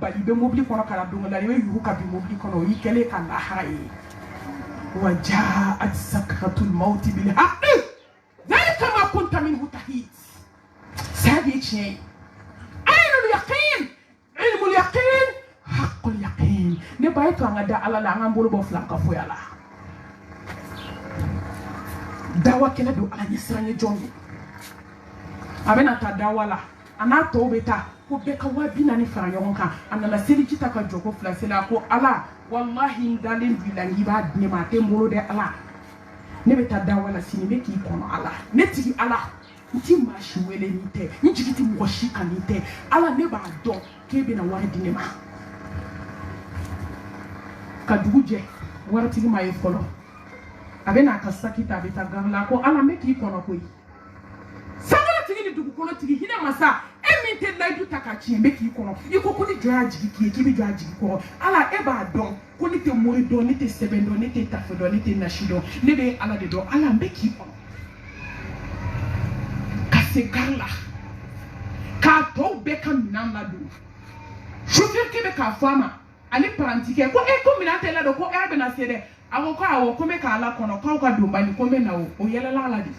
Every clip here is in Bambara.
bali be mobili kono kala dongo la yo yu ka bi mobili kono yi kele kan la hayi wa ja'at sakratul maut bil haqq dhalika ma kunta minhu tahid sabi chi ainul yaqin ilmul yaqin haqqul yaqin ne bay to nga da ala la ngam bolo bo flanka fo yala dawa kene do ala nyisranye jongi abena ta dawala ana to beta ko be ka wabi na ni fara yonka anana seli kita ka joko flasela ko ala wallahi ndalen bilangi ba ne ma tembolo de ala ne beta dawala sini be ki kono ala ne tigi ala nti mashi wele ni te nti ti mo shi kan ni te ala ne ba do ke be na wari dine ma ka duguje warati ma e folo abena ka sakita beta gamla ko ala me ki kono ko yi sagala tigi ni dugu kono tigi hina masa eminte laidu takachi me ki kono iko ko ni joya jigi ki bi joya jigi ko ala e ba don ko ni te mori don ni te sebendo ni te tafedo ni te nashido ne be ala de do ala me ki kono kase garla ka to be kan minamba do chauffeur ke be ka fama ali prantike ko e ko minante la do ko e be na sede awo ko awo ko me ka ala kono ko ka do mbani ko me na o yela la ala di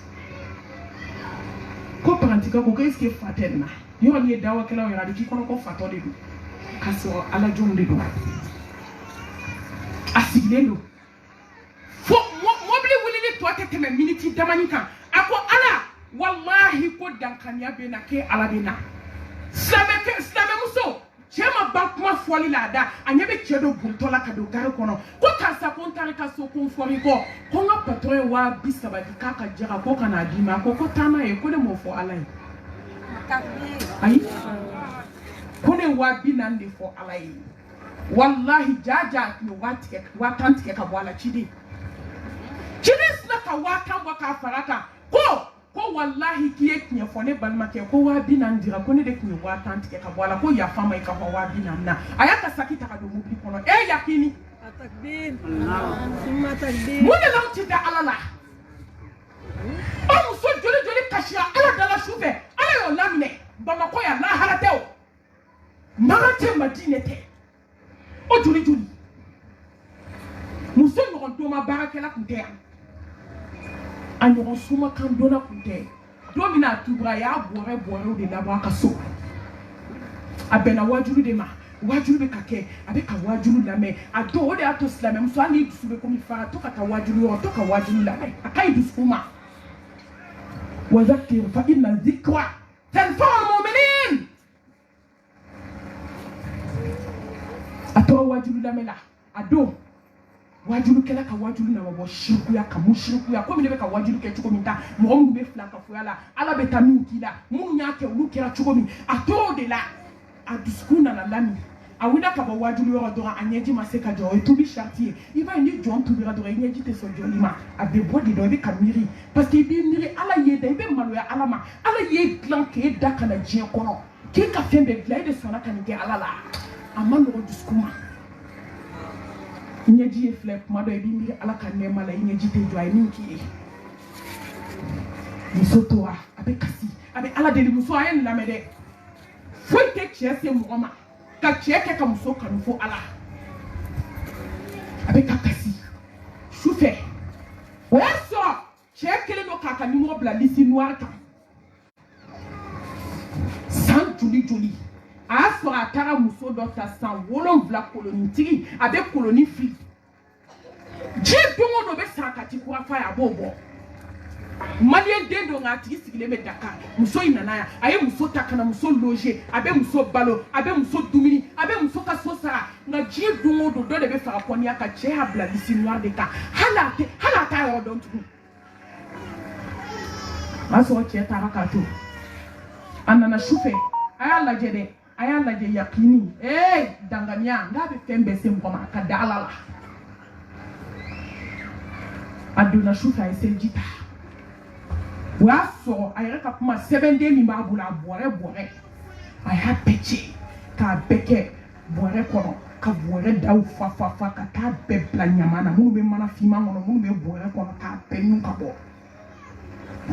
ko prantika ko qu'est-ce que fatenna yo ni dawa kala yo radi ki kono ko fatode du kaso ala jomde do asigendo fo mobile wulini to tete minute damanika ako ala wallahi ko dankanya be na ke ala be na slame muso chema bakuma foli la da anyebe chedo buntola ka do gare kono ko kansa ko ntare ka so ko fori ko nga patron wa bisaba di kaka jira ko kana dima ko tama e ko de mo fo alai ai ko ne wa binande fo alai wallahi jaja ni watante ka bwala chidi sna ka watan wa ka faraka ko wallahi kiye kinya fone balma ke ko wa binandira ko ne de kinya watante ka bwala ko ya fama ka wa binanna ayaka sakita ka do mubli kono e yakini takbir Allah takbir mo ne lamti da alala o so joli kashia ala dala shufe ala yo lamine bama ko ya na harateo marate madinete o joli muso no do ma barakela kunte anyo suma kan dona kunte domina tubra ya bore de la ba kaso abena wajuru de ma wajuru be kake abeka wajuru lame ado ode ato slame mso ani dusube ko mi fara to kata wajuru o to ka wajuru lame akai dusuma wa zakir fa inna dhikra tanfa almu'minin ato wajuru lame la ado wajuru kela ka wajuru na wabo shirku ya kamu shirku ya ko mi be ka wajuru ke chuko minta mo mu be flaka fo yala ala be tanu kila mu nya ke ulu kera chuko mi ato de la aduskuna na lami awida ka ba wajuru yo do anyeji maseka jo to bi chartier iba ni jon to bi do anyeji te so jolima abe bodi do be kamiri parce que bi miri ala ye de be malo ya ala ma ala ye plan ke da kana je kono ke ka fembe glide sona kan ke ala la amano duskuma nyeji e flip mado e bi miri ala kan ne mala nyeji te jo ay ninki musotoa abe kasi abe ala de muso ayen la mede foi te chese muoma ka cheke ka muso kan fo ala abe kakasi choufe weso cheke le no kaka ni mo bla lisi noir kan san joli aso atara muso doctor san wolon vla koloni tigi abe koloni fi je dongo no be sakati ko afa ya bobo malien dendo ngati sigile me Dakar muso inana ya aye muso takana muso loger abe muso balo abe muso dumini abe muso ka sosara na ji dongo do de be fara koni aka che ha bla disi noir de ka hala ta yo don tu aso che ta ka to anana shufe ayala jede ayala je yakini dangania ngabe tembe semboma ka dalala aduna shufa esenjita waso ayeka kuma 7 days ni babula bore aya peche ka beke bore kono ka bore daw fa ka ta be planya na munu be mana fima ngono munu be bore kono ka penyu ka bo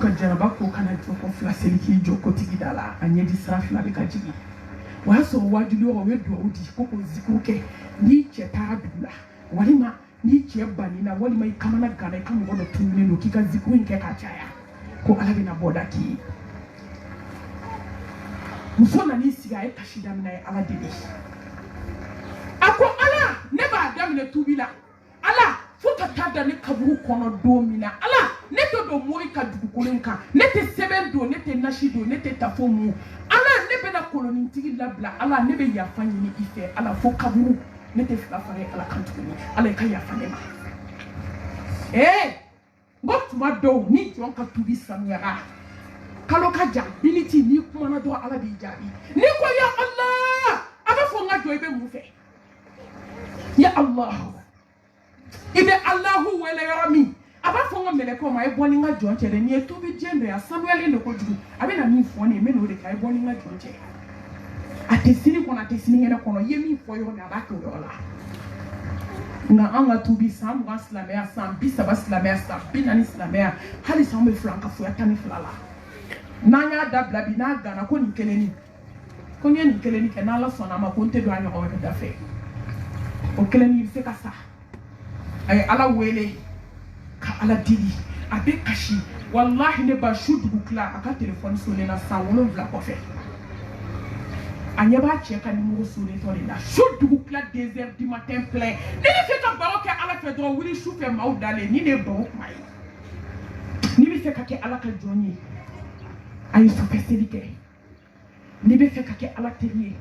ka jaraba ko kana to ko flaseli ki joko tigi dala anye di srafla be ka jigi wa so wajibi o we do odi ko ko zikuke ni che ta dula walima ni che bani na walima ikamana gana ikamu godo tunne no kika ziku nke ka chaya ko alabi na boda ki musona ni siga e kashida mina e ala dele ako ala ne ba adam ne tubila ala fuka tada ne kaburu kono do mina ala ne to do mori ka dugukolenka ne te seben do ne te nashido ne te tafomu ala ne be na koloni tigi labla ala ne be yafa nyini ife ala fo kaburu ne te fila fare ala kantuni ala ka yafa ne ma ngotuma do ni jonka tubi samuera kalo ka ja biniti ni kuma na do ala bi jabi ni ko ya Allah aba fo nga do ibe mu fe ya Allah ibe Allahu wele yami aba fo nga mele ko ma e boni nga jonche de ni e tubi jendo ya Samuel ne ko jugu abe na mi fo ne me no de ka e boni nga jonche atesini kona atesini ngena kono yemi fo yo na ba ko yo la nga anga tubi sam wa slamea sam bisa baslamea sam binani slamea hali sam flanka fo ya tani flala nanya dabla bina gana ko ni keleni ko ni keleni ke na la sona ma ko nte do anyo ko da fe o keleni se ka sa ay ala wele ka ala dili abe kashi wallahi ne ba shudu kla aka telephone so le na sa wolo vla ko fe anyaba cheka ni mo so le to le na shudu kla 2h du matin plein ni ne fait ka baro ke ala fe do wili shu fe maudale ni ne baro mai ni bi fe ka ke ala ka joni ay supercelike ni be fe ka ke ala teriye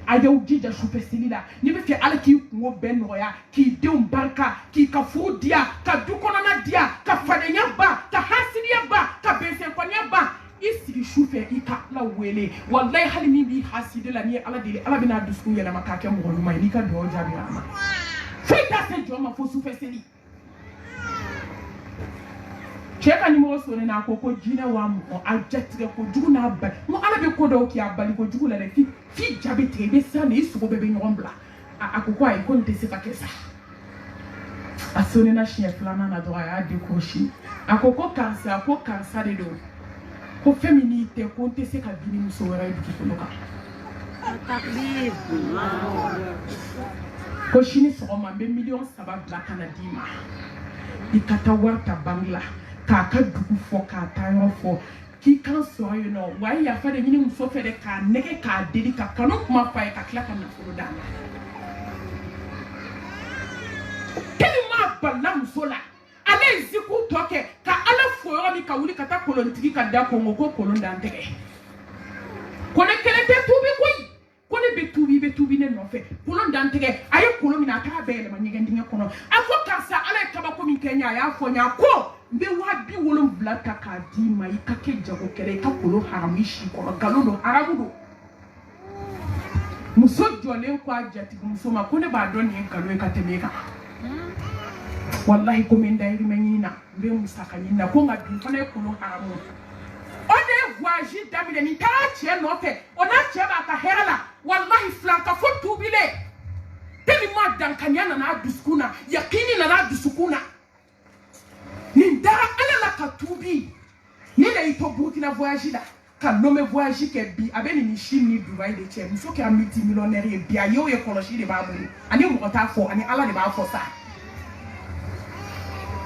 ayaw jija supercelila ni be fe ala ki ko ben noya ki deum barka ki ka fudia ka dukonana dia ka fadenya ba ka hasidiya ba ka bensen konya ba isigi shufe ika la wele wallahi hali mi bi hasidila ni ala dili ala bina dusku yela makake mo ngoma ni ka do jabi ama fita se joma fo superceli cheka ni mo so ne na koko jina wa mo ajetire ko jugu na ba mo ala be ko do ki abali ko jugu la ne fi jabi tebe sa ne isu ko bebe nyombla akoko ay ko nte se fakesa asone na shia flana na do ya de ko shi akoko kansa de do ko féminité ko nte se ka bini muso wera du ko loka takbir ko shini so ma be million sabab la kanadima ikata warta bangla ka dugu fo ka tayo fo ki kan so you know why ya fa de ni muso fe de ka nege ka dedi ka kanu kuma fa ka kla ka na furu da keli ma balla muso la ale ziku toke ka ala fo yo mi ka wuli ka ta kolon tigi ka da ko ngoko kolon da ntege ko ne kele te tubi koy ko ne be tubi ne no fe kolon da ntege ayi kolon mi na ta be le ma nyege ndinge kono afo ka sa ala ka ba ko mi kenya ya fo nya ko mbe wabi wolon blata ka di mai ka ke jago kere ka kolo haramishi ko galodo arabudo muso jole ko ajati muso ma ko ne ba don ni galo ka temeka wallahi ko men dai rimenina mbe musaka nyina ko ngabi fana ko no haramu ode voyage damile ni tara che no fe ona che ba ka herala wallahi flanka fo tubile teli ma dankanyana na duskuna yakini na dusukuna Nindara ala la katubi ni le ito Burkina voyage la ka nome voyage ke bi abeni ni Chine ni Dubai de che muso ke multi millionnaire bi ayo ye koloshi de ba mu ani mo ta fo ani ala de ba fo sa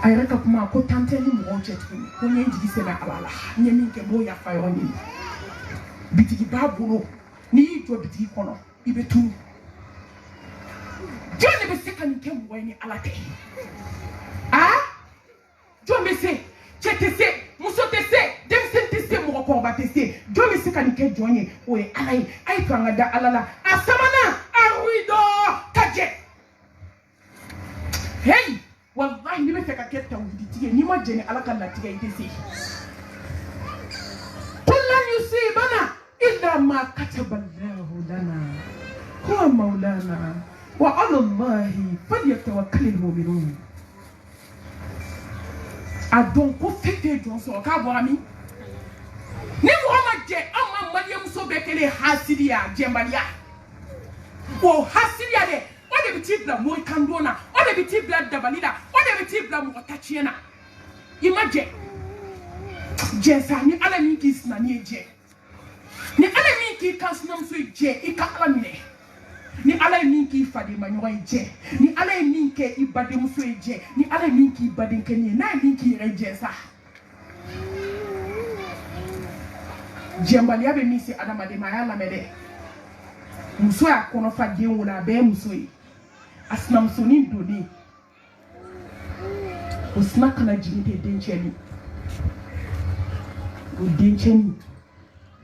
ay reka kuma ko tante ni mo che tu ko nyi digi se na ala nyi min ke bo ya fa yo ni bitigi ba bulu ni to bitigi kono ibe tu jone be se kan ke mo ni ala te Jomese, chetese, musotese, demsentese mo ko batese. Jomese kanike jonye, we alai, ai twangada alala. Asamana, aruido, kaje. Hey, wallahi ni mefeka keta uditiye, ni ma jeni alaka latiga itese. Kullan yusibana illa ma kataballahu lana. Huwa maulana wa ala Allahi falyatawakkalul mu'minun. Donc ko fete don so ka bo ami ni Muhammad je amma Maryam so be kele hasidiya jembalia o hasidiya de o de bitibla mo kandona o de bitibla dabalida o de bitibla mo tachiena imaje je sa ni ala ni kisna ni je ni ala ni min k'i kan sinamuso ye jɛ i ka ala minɛ ni ala ye min k'i faden ma ɲɔgɔn ye jɛ ni ala ye min kɛ i badenmuso ye jɛ ni ala ye min k'i badenkɛni ye n'a ye min k'i yɛrɛ jɛ sa jɛnbaliya bɛ min se adamaden ma a y'a lamɛn dɛ muso y'a kɔnɔfa den wolo a bɛɛ ye muso ye a sinamusonin donnen o sina kana jigin ten dencɛni o dencɛni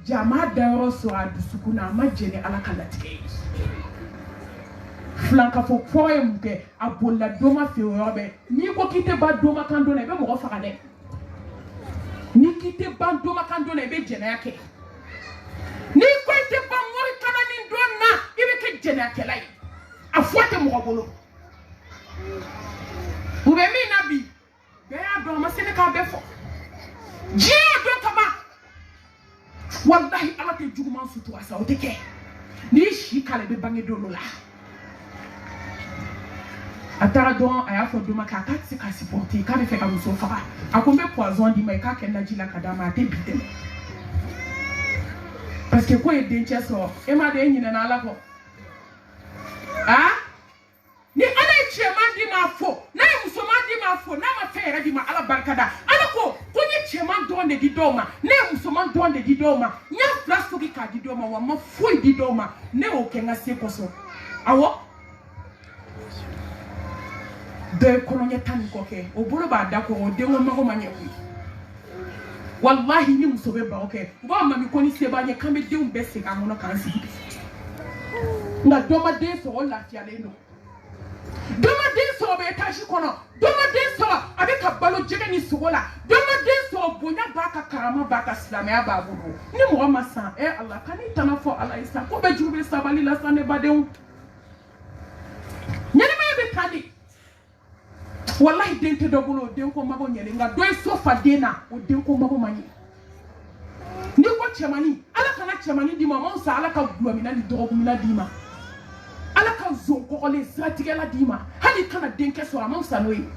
ja ma dayɔrɔ sɔrɔ a dusukun na a ma jɛn ni ala ka latigɛ ye filankafo kɔrɔ ye mun kɛ a bolila doma fɛ o yɔrɔ bɛɛ n'i ko k'i tɛ ban doma kan don na i bɛ mɔgɔ faga dɛ n'i k'i tɛ ban doma kan don na i bɛ jɛnɛya kɛ n'i ko i tɛ ban mori kana nin don na i bɛ kɛ jɛnɛyakɛla ye a fɔ tɛ mɔgɔ bolo u bɛ min na bi bɛɛ y'a dɔn a ma se ne k'a bɛɛ fɔ diɲɛ y'a dɔn ka ban wallahi ala tɛ juguman sutura sa o tɛ kɛ n'i si k'ala i bɛ bange don dɔ la a taara dɔn a y'a fɔ dɔ ma k'a tɛ se k'a supporter k'a bɛ fɛ ka muso faga a ko n bɛ poison d'i ma i k'a kɛ naji la ka d'a ma a tɛ bi dɛmɛ parce que ko ye dencɛ sɔrɔ e m'a dɔn e ɲinɛna ala kɔ ni ala ye cɛman d'i ma fo n'a ye musoman d'i ma fo n'a ma fɛn yɛrɛ d'i ma ala barika da ala ko n ye cɛman dɔrɔn de di dɔw ma ne ye musoman dɔrɔn de di dɔw ma n y'a fila sogi k'a di dɔw ma wa n ma foyi di dɔw ma ne y'o kɛ n ka se kosɔn awɔ dɔ ye kɔnɔɲɛ 10 kɔ kɛ o bolo b'a da kɔ o denko mago ma ɲɛ koyi wallahi ni muso bɛ baro kɛ u b'a mami ko ni se b'an ye k'an bɛ denw bɛɛ segin an kɔnɔ k'an sigi nka dɔ ma den sɔrɔ lafiyalen don dɔ ma den sɔrɔ bɛ étage kɔnɔ dɔ ma den sɔrɔ a bɛ ka balo jɛgɛ ni sogo la dɔ ma den sɔrɔ bonya b'a ka karama b'a ka silamɛya b'a bolo ni mɔgɔ ma san ala ka n'i tana fɔ ala ye sa ko bɛɛ juru bɛ sabali la sa ne badenw ɲɛnɛmaya bɛ tan de wallahi den tɛ dɔ bolo o den ko mago ɲɛlen nka dɔ ye so fa den na o den ko mago ma ɲɛ n'i ko cɛmanni ala kana cɛmanni d'i ma a ma fisa ala ka gulɔmina ni dɔgɔkunmina d'i ma ala ka zon kɔgɔlen siratigɛla d'i ma hali kana denkɛ sɔrɔ a ma fisa n'o ye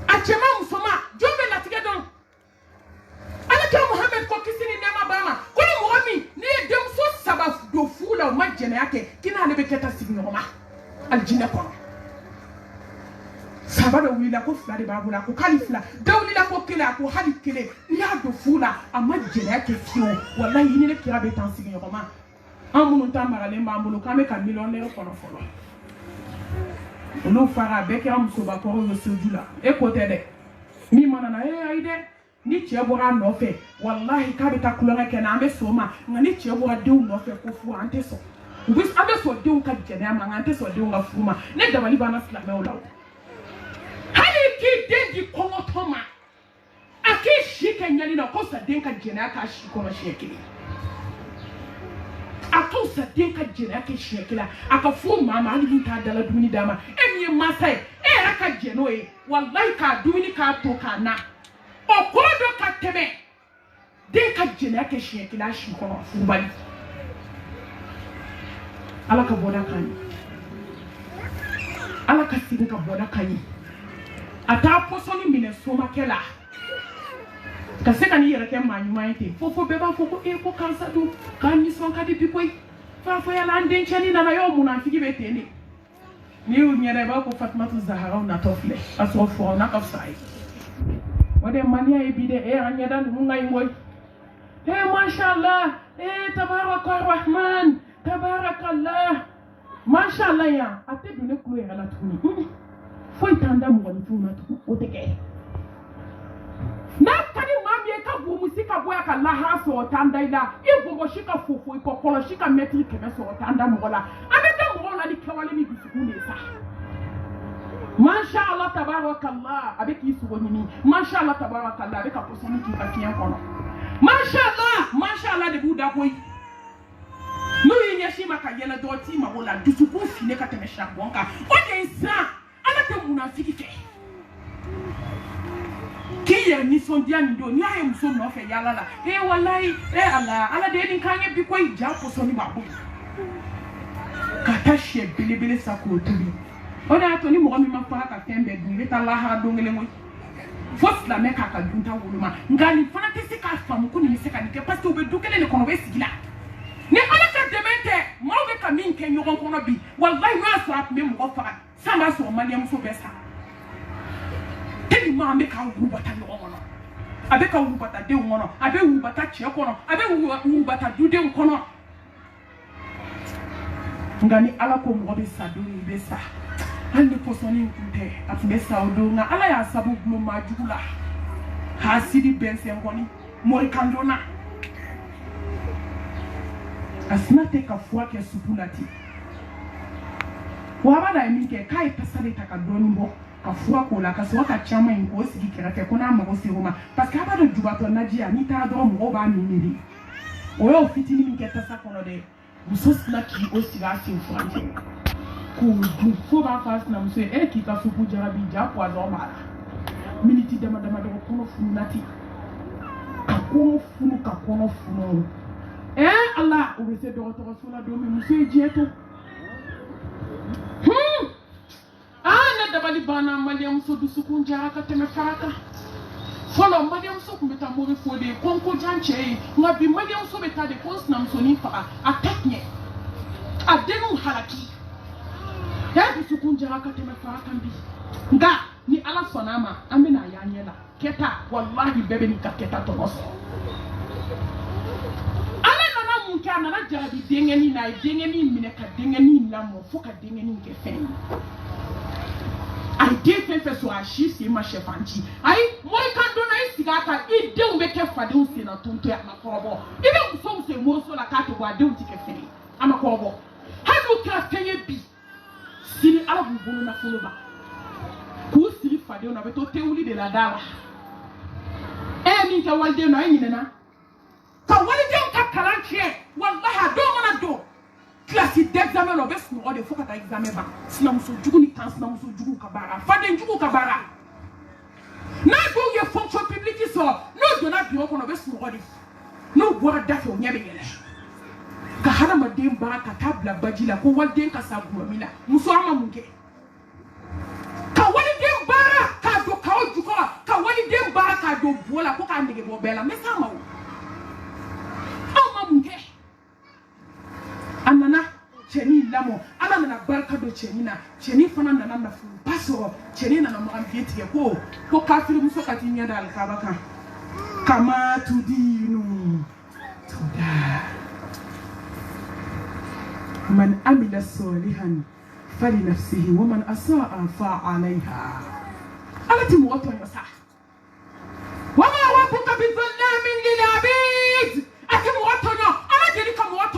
a cɛman musoman jɔn bɛ latigɛ dɔn ala kɛ muhamɛd ko kisi ni nɛɛma b'a ma ko ni mɔgɔ min n'i ye denmuso 3 don furu la o ma jɛnɛya kɛ k'i n'ale bɛ kɛ ta sigiɲɔgɔn ma alijinɛ kɔnɔ saba dɔ wulila ko 2 de b'a bolo a ko k'ale 2 dɔ wulila ko 1 a ko hali 1 n'i y'a don furu la a ma jɛnɛya kɛ fiyewu walahi i ni ne kira bɛ tan sigiɲɔgɔn ma an minnu ta maralen b'an bolo k'an bɛ ka miliyɔnɛri kɔnɔ fɔlɔ olu fara bɛɛ kɛra musobakɔrɔw ye soju la e ko tɛ dɛ min mana na ayi dɛ ni cɛ bɔra a nɔfɛ wallahi k'a bɛ taa kulonkɛ kɛ na an bɛ sɔn o ma nka ni cɛ bɔra denw nɔfɛ ko furu an tɛ sɔn an bɛ sɔn denw ka jɛnɛya ma nka an tɛ sɔn denw ka furu ma ne dabali b'an na silamɛw la hali k'i den di kɔngɔtɔ ma a k'i si kɛ ɲɛli la ko sa den ka jɛnɛya k'a si kɔnɔ siɲɛ 1 a to sa den ka jɛnɛya kɛ siɲɛ 1 a ka furu maa ma hali min t'a dala dumuni d'a ma e min ye mansa ye e yɛrɛ ka jɛn n'o ye wallahi k'a dumuni k'a to k'a na o kɔrɔ dɔ ka tɛmɛ den ka jɛnɛya kɛ siɲɛ 1 a si kɔnɔ furubali ala ka bɔda kan ye ala ka segin ka bɔda kan ye a t'a pɔsɔni minɛ somakɛ la ka se ka n'i yɛrɛ kɛ maa ɲuman ye ten fo bɛɛ b'a fɔ ko ko karisa dun k'a nisɔn ka di bi koyi fafayala an dencɛni nana y'o munafigi bɛ ten de n'i y'u ɲɛda i b'a ko fatumatu zaharaw natɔ filɛ k'a sɔrɔ fɔraw n'a ka fisa a ye o de ye maniya ye bi dɛ an ɲɛda ninnu ka ɲi koyi mashallah tabaraka rahman tabarakallah mashallah yan a tɛ don ne kulo yɛrɛ la tuguni foyi t'an da mɔgɔninfinw na tugun o tɛ kɛ n'a ka di maa min ye ka bonmusi ka bɔ yan ka lahara sɔrɔ t'an da i la i bɔbɔsi ka fofo i kɔ kɔlɔsi ka mɛtiri 100 sɔrɔ t'an da mɔgɔ la an bɛ da mɔgɔw la ni kɛwale ni dusukun de ye sa mashallah tabarakallah a bɛ k'i sogo ɲini mashallah tabarakallah a bɛ ka pɔsɔni k'i ka fiɲɛ kɔnɔ mashallah de b'u da koyi n'u y'i ɲɛsin ma ka yɛlɛ dɔrɔn t'i mago la dusukun finen ka tɛmɛ charbon kan o de ye siran ala tɛ munafiki fɛ k'i yɛrɛ nisɔndiya nin don n'i y'a ye muso nɔfɛ yala la walayi ala de ye nin k'an ye bi koyi ja pɔsɔni b'a bolo ka taa sɛ belebele sa k'o tobi o de y'a to ni mɔgɔ min ma faga ka fɛn bɛɛ dun i bɛ taa lahara don kelen koyi fo silamɛ k'a ka dunta woloma nka nin fana tɛ se k'a faamu ko nin bɛ se ka nin kɛ parce que u bɛ du kelen de kɔnɔ u bɛ sigi la kɛ ɲɔgɔn kɔnɔ bi wallahi n'a sɔrɔ a tun bɛ mɔgɔ faga san b'a sɔrɔ maliyɛnmuso bɛɛ sa tellement an bɛ k'an wubata ɲɔgɔn kɔnɔ a bɛ ka wubata denw kɔnɔ a bɛ wubata cɛ kɔnɔ a bɛ wubata dudenw kɔnɔ nka ni ala ko mɔgɔ bɛ sa don i bɛ sa hali ni pɔsɔni tun tɛ a tun bɛ sa o don nka ala y'a sabu gulon maa jugu la hasidi bɛnsɛn kɔni mɔrikan donna a sina tɛ ka fura kɛ supu la ten wa a b'a da ye min kɛ k'a ye tasa de ta ka dɔɔnin bɔ ka fura k'o la ka sɔrɔ ka caman in k'o sigi kɛrɛfɛ ko n'a mago sera o ma parce que a b'a dɔn jubatɔ naji yan n'i taara dɔrɔn mɔgɔw b'a min de o y'o fitinin min kɛ tasa kɔnɔ dɛ muso sina k'i o sigi a sen furancɛ k'o dun fo b'a fɔ a sinamuso ye e k'i ka supu jarabi ja poison b'a la miniti dama dama dɔrɔn kɔnɔ fununa ten ka kɔnɔ funu ka kɔnɔ funu ala o bɛ se dɔgɔtɔrɔso la don min muso ye diɲɛ to ne dabali banna maliyɛnmuso dusukun jara ka tɛmɛ fara kan fɔlɔ maliyɛnmuso tun bɛ taa mori fo de ye ko n ko jan cɛ ye nka bi maliyɛnmuso bɛ taa de ko n sinamusonin faga a tɛ tiɲɛ a denninw halaki dusukun jara ka tɛmɛ fara kan bi nka ni ala sɔnna a ma an bɛna y'an ɲɛ la kɛta wallahi bɛɛ bɛ n'i ka kɛta tɔgɔ sɔrɔ ala nana mun kɛ a nana jarabi denkɛnin na a ye denkɛnin minɛ ka denkɛnin lamɔ fo ka denkɛnin kɛ fɛn ye a ye den fɛn fɛn sɔrɔ a si sen ma sɛfan ci ayi morikan donna i sigi a kan i denw bɛ kɛ fadenw sen na tonto ye a ma kɔrɔbɔ i bɛ musow sen moriso la k'a tɛ bɔ a denw tɛ kɛ fɛn ye a ma kɔrɔbɔ hali n'u kɛra fɛn ye bi sini ala b'u bolo nafolo ma k'u siri fadenw na a bɛ to tewuli de la da la e ye min kɛ waliden na e ɲinɛna ka walidenw ka kalan tiɲɛ wallahi a dɔw mana don kilasi d'examen la o bɛ sunɔgɔ de fo ka taa examen ban sinamuso jugu ni kan sinamuso jugu ka baara faden jugu ka baara n'a dɔw ye fonction publique sɔrɔ n'o donna bureau kɔnɔ o bɛ sunɔgɔ de n'o bɔra da fɛ o ɲɛ bɛ yɛlɛ ka hadamaden baara ka taa bila baji la ko waliden ka sa gulɔmi la muso an ma mun kɛ ka waliden baara k'a don kaw jukɔrɔ ka waliden baara k'a don buwɔ la ko k'a nege bɔ bɛɛ la mɛ s'a ma o anw ma mun kɛ a nana cɛnin lamɔ ala nana barika don cɛnin na cɛnin fana nana nafoloba sɔrɔ cɛnin nana magan biye tigɛ ko kafirimuso ka t'i ɲɛ da alikaba kan kama tudinu tuda man amila salihan فلنفسه ومن أساء فعليها ألا تموت ويسا وما ربك بظلام للعبيد أتموت أنا جريك موت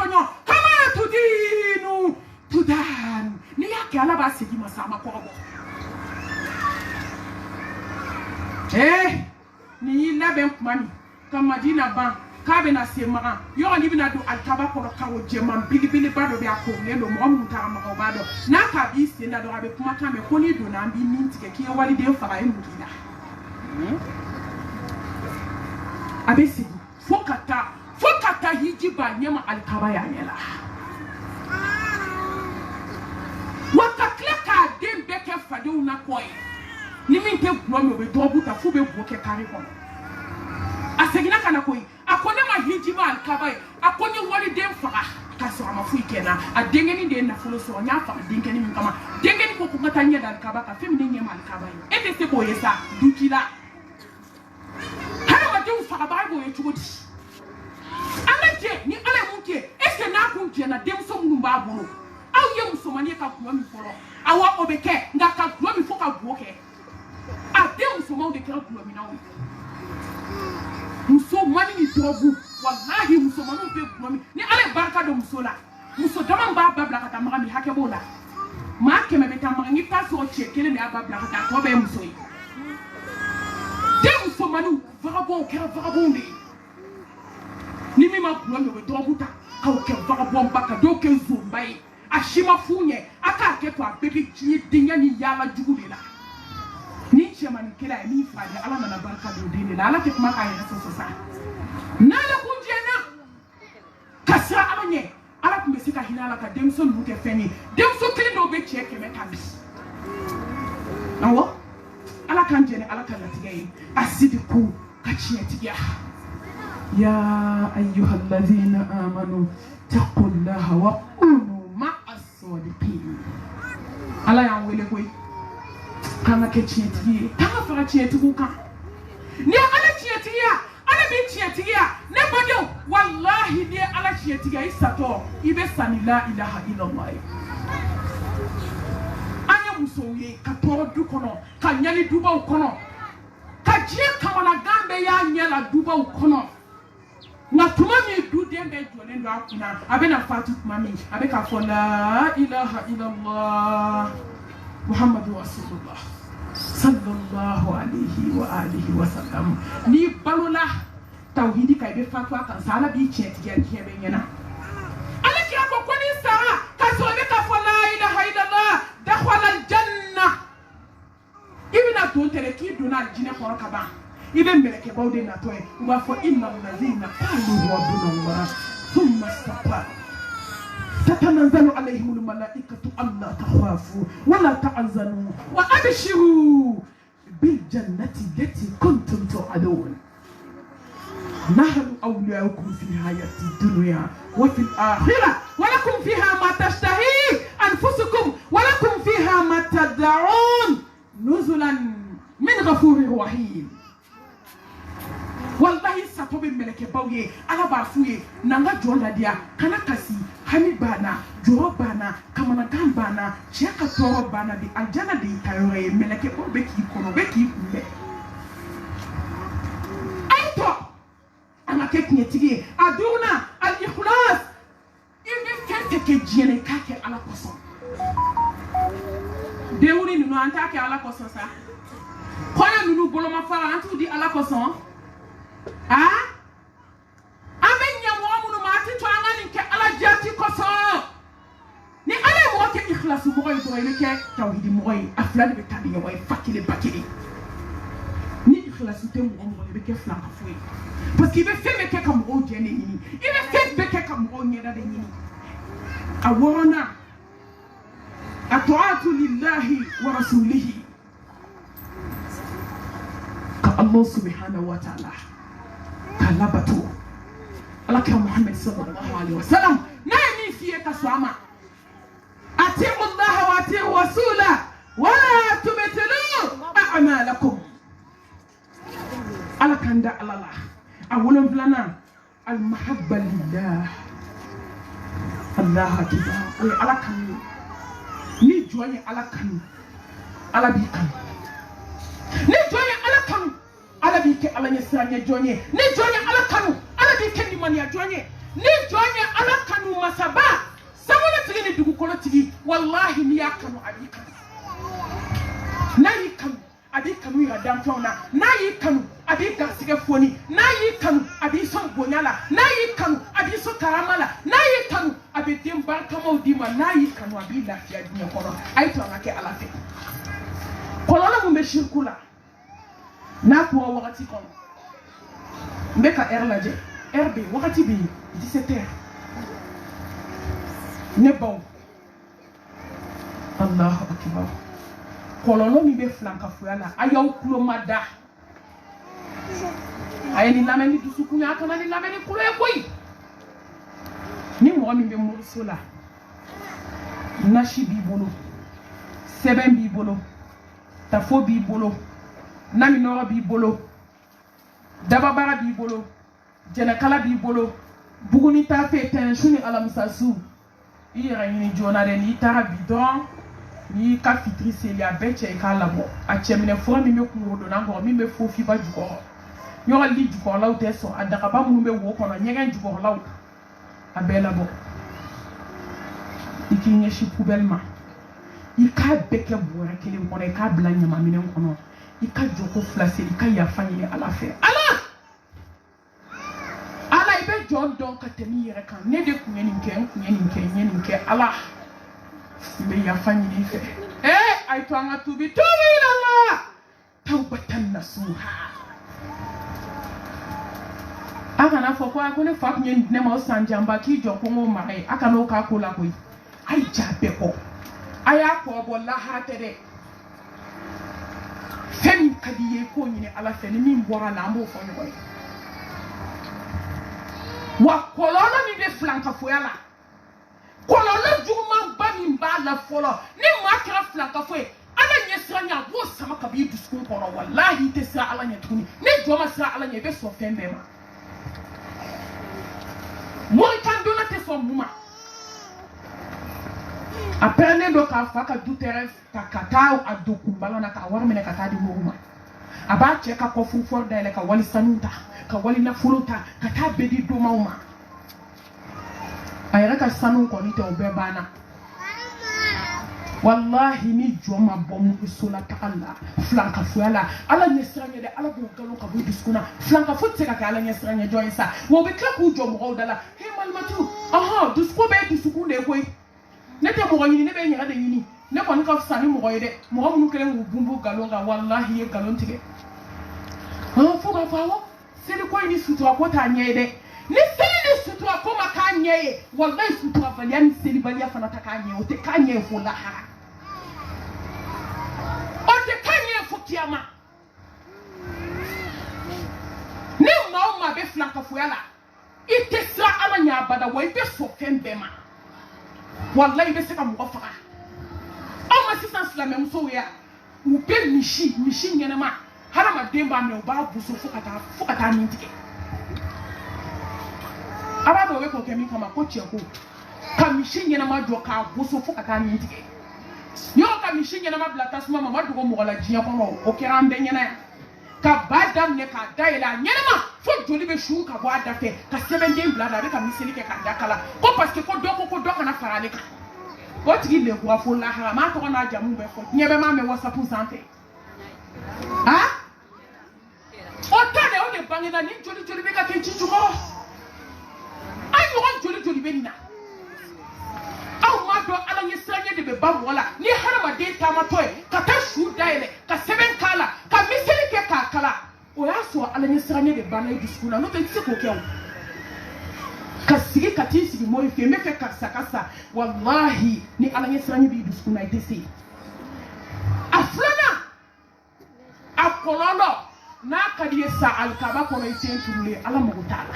كما تدين تدان نياك على باسي ما سامع قربو ni labɛn kuma min ka madina ban k'a bɛna se magan yɔrɔ n'i bɛna don alikaba kɔrɔ ka o jɛman belebeleba dɔ bɛ a kolen don mɔgɔ minnu taara magan o b'a dɔn n'a k'a b'i sen na dɔrɔn a bɛ kumakan mɛn ko n'i donna an b'i nin tigɛ k'i ye waliden faga e mun k'i la a bɛ segin fo ka taa hiji ba ɲɛma alikaba y'a ɲɛ la wa ka tila k'a den bɛɛ kɛ fadenw na kɔ ye ni min tɛ gulɔ min o bɛ dɔgɔkun ta f'u bɛ bo kɛ kari kɔnɔ a seginna ka na koyi a ko ne ma hiji ba alikaba ye a ko n ye waliden faga k'a sɔrɔ a ma foyi kɛ n na a denkɛnin de ye nafolo sɔrɔ n y'a faga denkɛnin min kama denkɛnin ko ko n ka taa ɲɛ da alikaba kan fɛn min ne ɲɛ ma alikaba ye e tɛ se k'o ye sa du t'i la hadamadenw fagabaga b'o ye cogo di an ka jɛ ni ala ye mun kɛ est ce que n'a kun jɛnna denmuso minnu b'a bolo aw ye musomanin ye ka gulɔ min fɔlɔ awa o bɛ kɛ nka ka gulɔ min fo ka bo kɛ a den musomanw de kɛra gulɔminaw ye muso mani ni dɔgɔbu walahi musomaninw bɛ gulɔ min ni ala ye barika don muso la muso dama b'a ba bila ka taa maga min hakɛ b'o la maa 100 bɛ taa maga n'i t'a sɔrɔ cɛ 1 de y'a ba bila ka taa tɔ bɛɛ ye muso ye den musomaninw vagabɔnw kɛra vagabɔnw de ye ni min ma gulɔ min o bɛ dɔgɔbu ta k'aw kɛ vagabɔnba ka dɔw kɛ zonba ye a si ma f'u ɲɛ a k'a kɛ to a bɛɛ bɛ diɲɛ denya ni yaala jugu de la ni cɛmanin kelen a ye min f'a ye ala nana barika don den de la ala tɛ kuma k'a yɛrɛ sɔsɔ sa n'ale kun jɛnna ka siran ala ɲɛ ala tun bɛ se ka hinɛ a la ka denmuso ninnu kɛ fɛn ye denmuso kelen dɔw bɛ cɛ 100 ta bi awɔ ala k'an jɛ ni ala ka latigɛ ye a sidiku ka tiɲɛtigiya ya ayyuhallazina amanu taqullaha wa qulu ma'a الصادقين ala y'an wele koyi k'an ka kɛ tiɲɛtigi ye k'an ka fara tiɲɛtigiw kan ni ye ala tiɲɛtigiya ala b'i tiɲɛtigiya ne badenw walahi ni ye ala tiɲɛtigiya i satɔ i bɛ sa ni la ilaha illallah ye an ye musow ye ka tɔɔrɔ du kɔnɔ ka ɲani dubaw kɔnɔ ka diɲɛ kamanagan bɛɛ y'a ɲɛ la dubaw kɔnɔ nka tuma min duden bɛɛ jɔlen don a kunna a bɛna fatu tuma min a bɛ k'a fɔ la ilaha illallah muhammadu rasulullah sallallahu alayhi wa alihi wa sallam n'i balola tawhidi kan i bɛ fatu a kan sa ala b'i tiɲɛtigiya diɲɛ bɛɛ ɲɛna ala kira ko n'i sara k'a sɔrɔ i bɛ k'a fɔ la ilaha illallah dakhala aljanna i bɛna don tɛrɛ k'i donna alijinɛ kɔrɔ ka ban i bɛ mɛlɛkɛbaw de natɔ ye u b'a fɔ inna allazina qalu rabbuna allah thumma istaqamu تتنزل عليهم الملائكة ألا تخافوا ولا تحزنوا وأبشروا بالجنة التي كنتم توعدون نحن أولياؤكم في الحياة الدنيا وفي الآخرة ولكم فيها ما تشتهي أنفسكم ولكم فيها ما تدعون نزلا من غفور رحيم wallahi sato be meleke bawye ala ba fuye nanga jonda dia kana kasi hani bana joro bana kamana gan bana cheka toro bana di aljana di tayore meleke o be ki kono be ki kumbe aito ana ke knyetigi aduna al ikhlas ime kete ke jene kake ala koso de wuri nunu anta ke ala koso sa koya nunu boloma fara antu di ala koso ah amenya muamunu mati to angani ke ala jati koso ni ala mo ke ikhlasu mo koy do ke tawhid mo koy aflad be tadi yo way fakile bakili ni ikhlasu te mo be ke flanka fuy parce que be feme ke kam o jene ni ibe fe be ke kam o nyeda de ni aworona atuatu lillahi wa rasulihi ka Allah subhanahu wa ta'ala kalabatu alaka Muhammad sallallahu alaihi wasallam nani fiye kaswama atiiu Allah wa atiiu rasula wa la tubtilu a'malakum alakanda Allah awolon blana al mahabba lillah Allah akbar o alakan ni joye alakan alabikan ni joye alakan ala bi ke ala nyesanya jonye ni jonye ala kanu ala bi ke ni mania jonye ni jonye ala kanu masaba samona tigi ni dugu kolo tigi wallahi ni yakanu abika na yikanu abika nu ya damtona na yikanu abika sige foni na yikanu abiso bonyala na yikanu abiso karamala na yikanu abidim barkamo dima na yikanu abila ya dunya kolo aito ngake ala fe kolola mu meshirkula na kuwa wakati kono mbeka laje be wakati bi 17h ne bon Allahu akbar kololo mi be flanka fuyala ayaw kulo mada ayeni lameni dusuku nya kana ni lameni kulo e boy ni mo mi be mursola nashi bi bolo seben bi bolo tafo bi bolo nami nora bi bolo dababara bi bolo jenakala bi bolo buguni ta fe tenshuni alamsasu ira ni jona de ni tara bidon ni ka fitrise ya beche ka labo a chemine fo mi me ku do nango mi me fo fi ba juko nyora li juko law teso adaka ba mu me wo kono nyegen juko law abela bo ikinye shi poubellement ika beke bo rakele kono ka bla nyama minen kono ika joko flase ika yafanye ala fe ala ibe jon don ka temi yere kan ne de kunyeninke ala ibe yafanye ni fe ay to anga tubi ila Allah tawbatan nasuha aka na fo ko akone fa kunyen ne ma sanjamba ki joko mo mare aka no ka ko la ko ay jabe ko aya ko bolla hatere femi kadiye ko nyine ala feni min bora la mbo fo nyoy wa kololo mi be flanka fo yala kololo juma ba min b'a la fɔlɔ ni maa kɛra filankafo ye ala ɲɛ siran ɲɛ a b'o sama ka b'i dusukun kɔnɔ walahi i tɛ siran ala ɲɛ tuguni ni jɔ ma siran ala ɲɛ i bɛ sɔn fɛn bɛɛ ma moritan donna tɛ sɔn mun ma a pɛrɛnnen don k'a fa ka du terrain ta ka taa a don kunbala na k'a wari minɛ ka taa di mɔgɔw ma a b'a cɛ ka kɔfurufɔri dayɛlɛ ka wali sanu ta ka wali nafolo ta ka taa bɛɛ di domaw ma a yɛrɛ ka sanu kɔni tɛ o bɛɛ banna wallahi ni jɔ ma bɔ muso la taga la filankafoya la ala ɲɛ siran ɲɛ dɛ ala b'o nkalon ka bɔ i dusukun na filankafo tɛ se ka kɛ ala ɲɛ siran ɲɛ jɔn ye sa wa u bɛ tila k'u jɔ mɔgɔw da la he malimatu dusukun bɛ dusukun de ye koyi ne tɛ mɔgɔ ɲini ne bɛ ɲaga de ɲini ne kɔni ka fisa ni mɔgɔ ye dɛ mɔgɔ minnu kɛlen k'u bunbu nkalon kan wallahi ye nkalon tigɛ fo k'a fɔ awɔ seliko in ni sutura ko t'a ɲɛ ye dɛ ni seli ni sutura ko ma k'a ɲɛ ye wallahi suturabaliya ni selibaliya fana ta k'a ɲɛ o tɛ k'a ɲɛ ye fo lahara o tɛ k'a ɲɛ ye fo kiyama ni maa o maa bɛ filankafoya la i tɛ siran ala ɲɛ abada wa i bɛ sɔn fɛn bɛɛ ma wallahi i bɛ se ka mɔgɔ faga aw ma sisan silamɛmusow ya u bɛ misi ɲɛnɛma hadamaden b'a minɛ u b'a buso fo ka taa nin tigɛ a b'a dɔn o bɛ k'o kɛ min kama ko cɛ ko ka misi ɲɛnɛma jɔ k'a buso fo ka taa nin tigɛ yɔrɔ ka misi ɲɛnɛma bila tasuma ma ma dogo mɔgɔ la diɲɛ kɔnɔ o kɛra an bɛɛ ɲɛna yan ka ba daminɛ k'a dayɛlɛ a ɲɛnɛma fo joli bɛ sun ka bɔ a da fɛ ka sɛbɛnden bila a bɛ ka miseli kɛ k'a da kala ko parce que ko dɔ kana fara ale kan o tigi lekura fo lahara m'a tɔgɔ n'a jamu bɛɛ fɔ diɲɛ bɛɛ m'a mɛn wasapu sanfɛ o ta de o de bangena ni joli bɛ ka kɛ ji jukɔrɔ an ɲɔgɔn joli bɛ nin na aw m'a dɔn ala ɲɛ siranɲɛ de bɛ ba mɔgɔ la ni hadamaden taamatɔ ye ka taa su dayɛlɛ ka sɛbɛn k'a la ka miseli kɛ k'a kala o y'a sɔrɔ ala ɲɛ siranɲɛ de banna i dusukun na n'o tɛ i tɛ se k'o kɛ o ka sigi ka t'i sigi mɔri fɛ n bɛ fɛ karisa ka sa wallahi ni ala ɲɛ siranɲɛ b'i dusukun na i tɛ se a filanan a kɔlɔlɔ n'a ka di ye sa alikaba kɔnɔ i sen turulen ala mago t'a la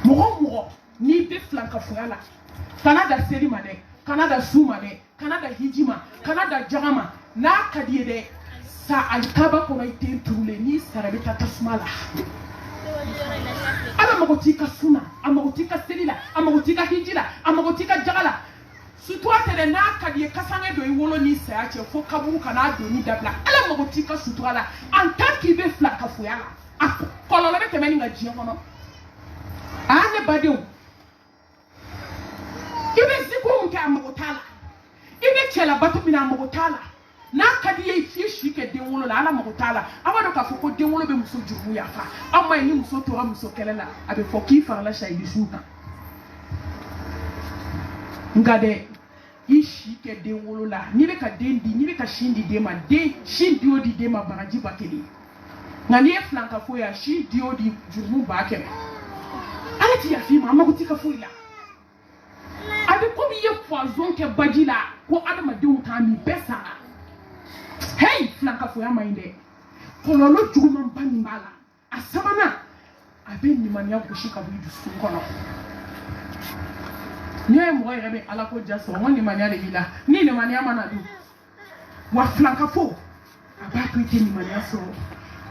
mɔgɔ o mɔgɔ n'i bɛ filankafoya la kana da seli ma dɛ kana da su ma dɛ kana da hiji ma kana da jaga ma n'a ka di ye dɛ sa alikaba kɔnɔ i sen turulen n'i sara i bɛ taa tasuma la ala mago t'i ka su la a mago t'i ka seli la a mago t'i ka hiji la a mago t'i ka jaga la sutura tɛ dɛ n'a ka di ye kasange don i wolo n'i saya cɛ fo kaburu kan'a doni dabila ala mago t'i ka sutura la en tant k'i bɛ filankafoya la a kɔlɔlɔ bɛ tɛmɛ nin ka diɲɛ kɔnɔ ne badenw i bɛ ziko min kɛ a mago t'a la i bɛ cɛlabato min a mago t'a la n'a ka di ye i f'i si kɛ den wolo la ala mago t'a la a b'a dɔn k'a fɔ ko den wolo bɛ muso jurumu yafa aw ma ye ni muso tora muso kɛlɛ la a bɛ fɔ k'i farala sayidisiw kan nka dɛ i si kɛ den wolo la n'i bɛ ka den di n'i bɛ ka sin di den ma sin di o di den ma baraji ba kelen nka n'i ye filankafo ye a sin di o di jurumu ba kɛmɛ ala ti yafa i ma a mago t'i ka foyi la a bɛ komi i ye poison kɛ baji la ko adamadenw k'a min bɛɛ sara hey filankafoya ma ɲi dɛ kɔlɔlɔ juguman ba min b'a la a sabanan a bɛ limaniya gosi ka bɔ i dusukun kɔnɔ n'i ye mɔgɔ yɛrɛ bɛ ala ko ja sɔrɔ n ko limaniya de b'i la ni limaniya mana don wa filankafo a b'a to i tɛ limaniya sɔrɔ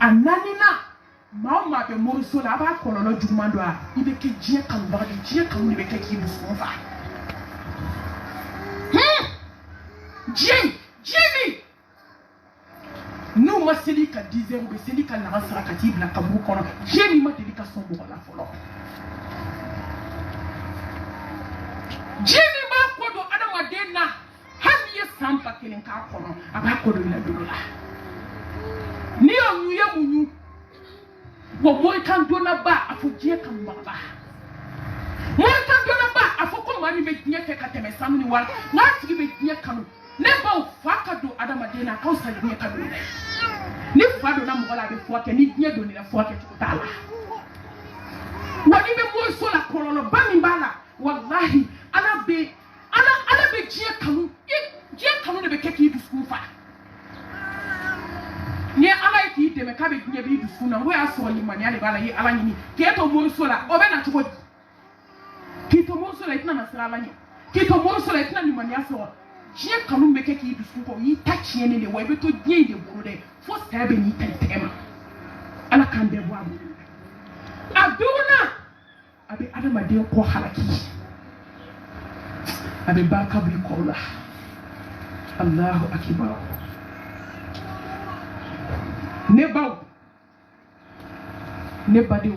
a naaninan maa o maa bɛ moriso la a b'a kɔlɔlɔ juguman dɔn a i bɛ kɛ diɲɛ kanubaga de diɲɛ kanu de bɛ kɛ k'i dusukun fa diɲɛ min n'u ma seli ka 10 heures u bɛ seli ka laban sara ka t'i bila kaburu kɔnɔ diɲɛ min ma deli ka sɔn mɔgɔ la fɔlɔ diɲɛ min b'a ko don adamaden na hali n'i ye san 1000 k'a kɔnɔ a b'a ko don i la don dɔ la n'i y'o ye muɲu wa morikan donnaba a fɔ diɲɛ kanubaga morikan donnaba a fɔ ko maa min bɛ diɲɛ fɛ ka tɛmɛ sanu ni wari n'a tigi bɛ diɲɛ kanu ne baw fa ka don adamaden na a ka fisa diɲɛ ka don dɛ ni fa donna mɔgɔ la a bɛ furakɛ ni diɲɛ donna la furakɛ cogo t'a la wa n'i bɛ moriso la kɔlɔlɔba min b'a la walahi ala bɛ diɲɛ kanu diɲɛ kanu de bɛ kɛ k'i dusukun fa ni ala ye k'i dɛmɛ k'a bɛ diɲɛ b'i dusukun na o y'a sɔrɔ limaniya de b'a la i ye ala ɲini k'e to moriso la o bɛ na cogo di k'i to moriso la i tɛna na siran ala ɲɛ qui te montre sur les plans du manière sur Dieu quand nous mettons qui du fou il t'a tiens les ouais mais tout bien de boulot faut ça béni thème à la can de bois Aduna abe adama de ko halaki abe barka bi kola Allahu akbar ne badew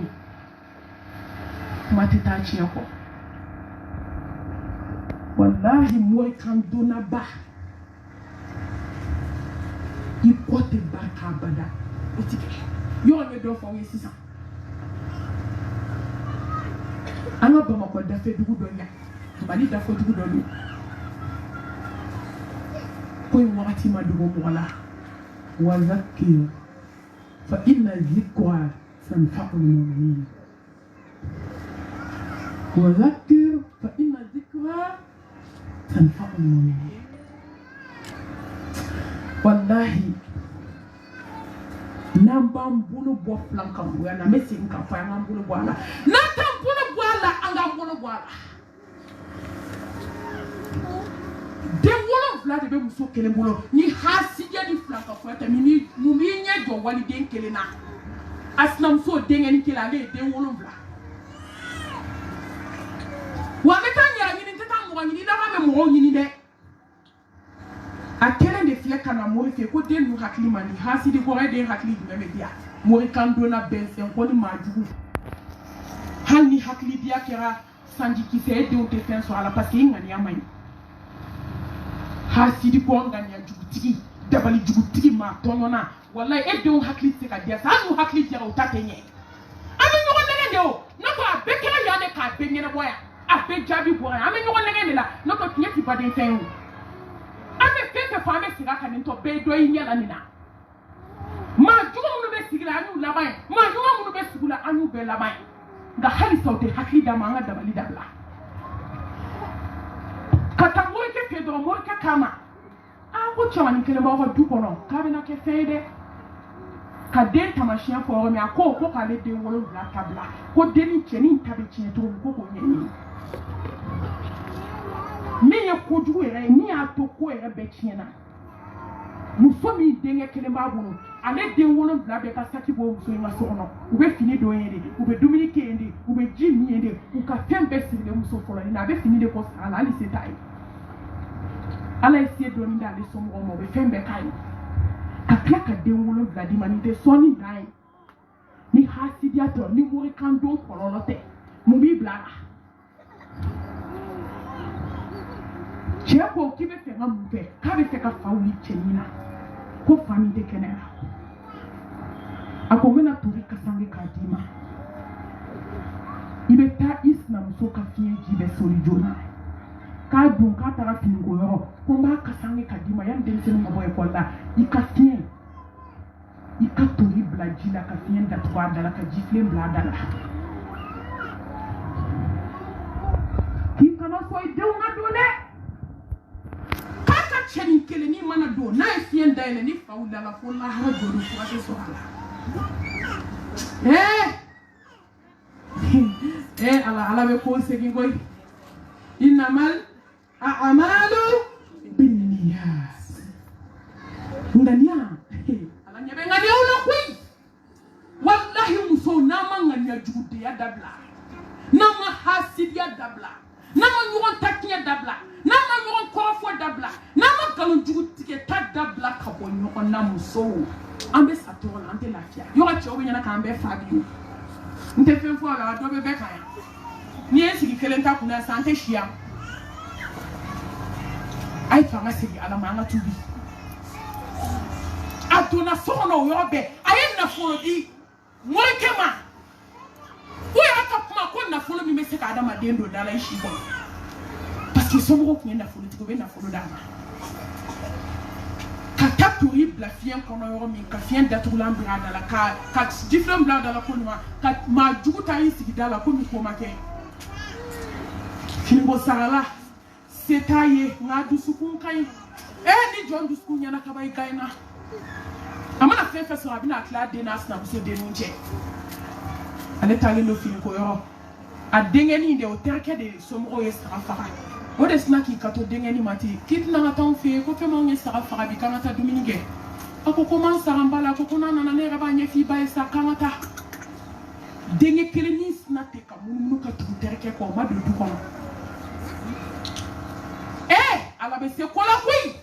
matita tiens ko wallahi moi kan dona ba il porte barka bada otike yo ne do fo we sisa anga ba mako da fe dugu donya bali da fo dugu donya koy wakati ma dugu wala wa zakir fa inna dhikra tanfa'u al-mu'minin wa zakir fa inna dhikra tanfa'u al-mu'minin wallahi nambam bulu bo flanka buya na mesi nka fa ngam bulu bwala na tam bulu bwala anga bulu bwala de wolo vla de be muso kele bulu ni hasiya ni flanka fa ta mimi nye jo wali den kele na asnam so dengeni kele ale de wolo vla wa metanya ni tata mo ni da ma me mo ni de a kelen de filɛ kana mori fe ko den nu hakili mani hasidi ko den hakili jumɛn bɛ diya mori kan donna bɛnsɛn ko ni maajugu hali ni hakili diya kɛra sanji kisɛ e denw tɛ fɛn sɔrɔ a la parce que i ŋaniya man ɲi hasidi ko ŋaniya jugutigi dabali jugutigi maa tɔɲɔna walayi e denw hakili tɛ se ka diya sa hali n'u hakili diyara u ta tɛ ɲɛ an bɛ ɲɔgɔn nɛgɛn de o ne ko a bɛɛ kɛra yan de k'a bɛɛ ɲɛnabɔ yan a bɛɛ jaabi bɔra yan an bɛ ɲɔgɔn nɛgɛn de la ne ko tiɲɛ ti baden fɛn ye o ame pepe fa ame siga kan to be do yin yala nina ma jugo munu be sigila anu labai ma jugo munu be sigula anu be labai nga hali sauti hakli da manga da bali dabla kata mo ke fe do mo ke kama a ko chama ni kele ba ko du kono ka be na ke fede ka den tamashiya fo mi ko ka le de wolo la tabla ko deni cheni tabe chini to ko nyeni mi ye kojugu yɛrɛ ni y'a to ko yɛrɛ bɛɛ tiɲɛna muso min denkɛ kelen b'a bolo ale den 7 bɛɛ ka saki bɔ muso in ka so kɔnɔ u bɛ fini don yen de u bɛ dumuni kɛ yen de u bɛ ji min yen de u ka fɛn bɛɛ sirilen muso fɔlɔ in na a bɛ fini de kɔ sara la hali se t'a ye ala ye se dɔɔni d'ale somɔgɔw ma u bɛ fɛn bɛɛ k'a ye ka tila ka den 7 di ma nin tɛ sɔnni dan ye ni hasidiya tɔ ni morikan don kɔlɔlɔ tɛ mun b'i bila a la. Cɛ ko k'i bɛ fɛ ka mun kɛ k'a bɛ fɛ ka fa wuli cɛnin na ko fa min tɛ kɛnɛya a ko n bɛna tori kasange k'a d'i ma i bɛ taa i sinamuso ka fiɲɛ ji bɛ soli joona k'a don k'a taara finiko yɔrɔ ko n b'a kasange k'a d'i ma yanni denmisɛnninw ka bɔ ekɔli la i ka fiɲɛ i ka tori bila ji la ka fiɲɛ datugu a da la ka ji filen bila a da la k'i kana fɔ i denw ka don dɛ. Cɛni kelen ni mana don n'a ye fiɲɛ dayɛlɛ ni fa wulila la fo lahara jɔli fura tɛ sɔrɔ a la ala bɛ ko segin koyi innamal a'malu binniyat ŋaniya ala ɲɛ bɛ ŋaniyaw la koyi wallahi muso n'a ma ŋaniya jugudeya dabila n'a ma hasidiya dabila n'a ma ɲɔgɔn takiɲɛ dabila n'a ma ɲɔgɔn kɔrɔfɔ dabila n'a ma nkalon jugu tigɛ ta dabila ka bɔ ɲɔgɔn na musow an bɛ sa tɔgɔ la an tɛ lafiya yɔrɔ cɛw bɛ ɲɛna k'an bɛɛ fa bi o n tɛ fɛn fɔ a la dɔ bɛ bɛɛ kan yan n'i ye sigi kelen ta kunna sisan an tɛ siya a ye to an ka segin ala ma an ka tubi a donna so kɔnɔ o yɔrɔ bɛɛ a ye nafolo di morikɛ ma o yɛrɛ ka kuma ko nafolo min bɛ se ka adamaden don da la i si kɔnɔ. Parce que somɔgɔw tun ye nafolotigi u bɛ nafolo d'a ma ka taa tori bila fiɲɛ kɔnɔ yɔrɔ min ka fiɲɛ datugulan bila a da la ka jifilen bila a da la ko ɲuman ka maa jugu ta i sigi da la komi ko ma kɛ finiko sarala se t'a ye nka dusukun ka ɲi ni jɔn dusukun ɲɛna kaba i ka ɲi na a mana fɛn fɛn sɔrɔ a bɛna tila a den n'a sinamuso denninw cɛ ale taalen don finiko yɔrɔ a denkɛnin de o terikɛ de somɔgɔw ye saga faga o de sina k'i ka to denkɛ ni ma ten k'i tɛna ka taa anw fɛ yen ko fɛn m'anw ye saga faga bi k'an ka taa dumuni kɛ a ko m'an sara n ba la a ko n'a nana ne yɛrɛ b'a ɲɛfɔ i ba ye sa k'an ka taa denkɛ kelen ni sina ten ka munumunu ka tugu terikɛ kɔ o ma don du kɔnɔ ala bɛ se ko la koyi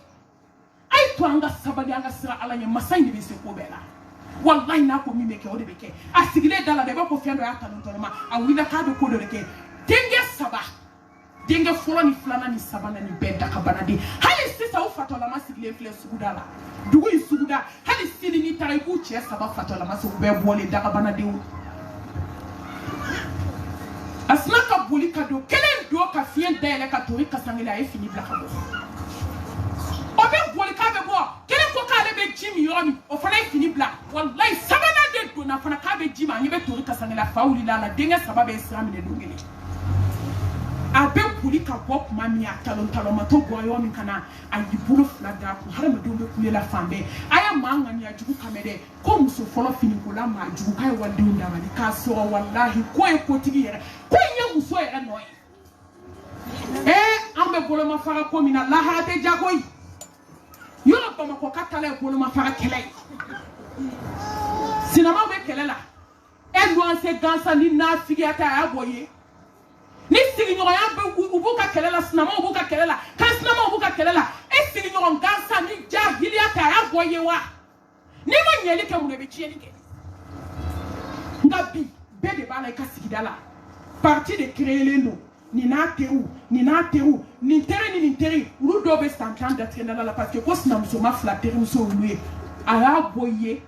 a ye to an ka sabali an ka sira ala ɲɛ masa in de bɛ se ko bɛɛ la wallahi n'a ko min bɛ kɛ o de bɛ kɛ a sigilen da la de b'a fɔ fɛn dɔ y'a kanu tɔnɔma a wulila k'a bɛ ko dɔ de kɛ denkɛ saba denkɛ fɔlɔ ni filanan ni sabanan ni bɛɛ dakabana de hali sisan o fatɔlama sigilen filɛ suguda la dugu in suguda hali sini n'i taara i b'u cɛ saba fatɔlama se u bɛɛ bɔlen dakabanadenw a sina ka boli ka don kelen don ka fiɲɛ dayɛlɛ ka tori kasangele a ye fini bila ka bɔ o bɛ boli k'a bɛ bɔ kelen ko k'ale bɛ ji min yɔrɔ min o fana ye fini bila walayi sabanan de donna fana k'a bɛ ji min a ɲɛ bɛ tori kasangele a fa wulila a la denkɛ saba bɛ sira minɛ don kelen a bɛ boli ka bɔ kuma min a talon-talonmatɔ bɔ yɔrɔ min ka na a y'i bolo fila d'a kun hadamadenw bɛ kulela fan bɛɛ a ye maa ŋaniya jugu kan mɛn dɛ ko muso fɔlɔ finikola maa jugu k'a ye walidenw dabali k'a sɔrɔ walahi ko ye kotigi yɛrɛ ko in ye muso yɛrɛ nɔ ye an bɛ bolomafara ko min na lahara tɛ ja koyi yɔrɔ bamakɔ ka taa la ye bolomafara kɛlɛ ye sinamaw bɛ kɛlɛ la luwanse gansan ni nafigiya tɛ a y'a bɔ ye ni sigiɲɔgɔnya bɛ u b'u ka kɛlɛ la sinamaw b'u ka kɛlɛ la kan sinamaw b'u ka kɛlɛ la sigiɲɔgɔn gansan ni jahiliya tɛ a y'a bɔ ye wa n'i ma ɲɛli kɛ mun de bɛ tiɲɛni kɛ nka bi bɛɛ de b'a la i ka sigida la parti de créelen don nin n'a teriw nin teri ni nin teri olu dɔw bɛ san 10 datigɛ la parce que ko sinamusoma fila terimuso olu ye a y'a bɔ ye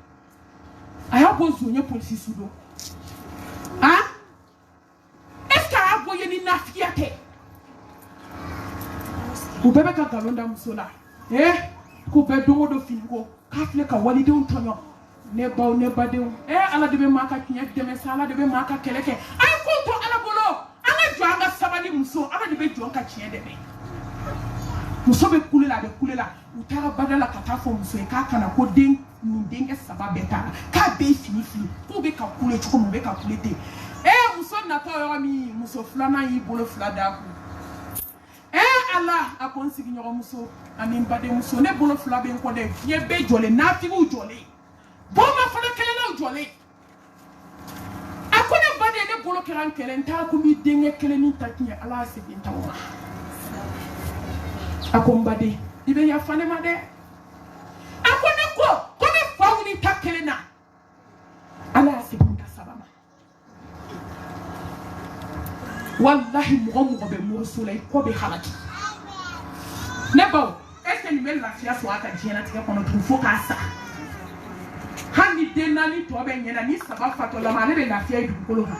a y'a bɔ zonye polisi su don ye ni nafigiya tɛ u bɛɛ bɛ ka nkalon da muso la k'u bɛɛ don o don fini ko k'a filɛ ka walidenw tɔɲɔ ne baw ne badenw ala de bɛ maa ka tiɲɛ dɛmɛ sa ala de bɛ maa ka kɛlɛ kɛ a ye kow to ala bolo an ka jɔ an ka sabali muso ala de bɛ jɔ ka tiɲɛ dɛmɛ muso bɛ kule la a bɛ kule la u taara bada la ka taa fɔ muso ye k'a kana ko nin denkɛ saba bɛɛ taara k'a bɛɛ fini fili k'u bɛ ka kule cogo min u bɛ ka kule ten muso natɔ yɔrɔ min muso filanan y'i bolo fila d'a kun ala a ko n sigiɲɔgɔn muso ani n badenmuso ne bolo fila bɛ n kɔ dɛ diɲɛ bɛɛ jɔlen nafigiw jɔlen bɔnma fana kɛlɛlaw jɔlen a ko ne baden ne bolo kɛra n kɛlɛ n taara ko n b'i denkɛ kelen ni ta tiɲɛ ala y'a segin ta o ma a ko n baden i bɛ yafa ne ma dɛ a ko ne ko ne fa wuli ta kelen na ala y'a segin ta saba ma wallahi mɔgɔ bɛ moriso la i kɔ bɛ halaki ne baw est-ce que nin bɛ lafiya sɔrɔ a ka diɲɛlatigɛ kɔnɔ tun fo k'a sa hali ni den naani tɔ bɛ ɲɛna ni saba fatɔlama ale bɛ lafiya ye dugukolo kan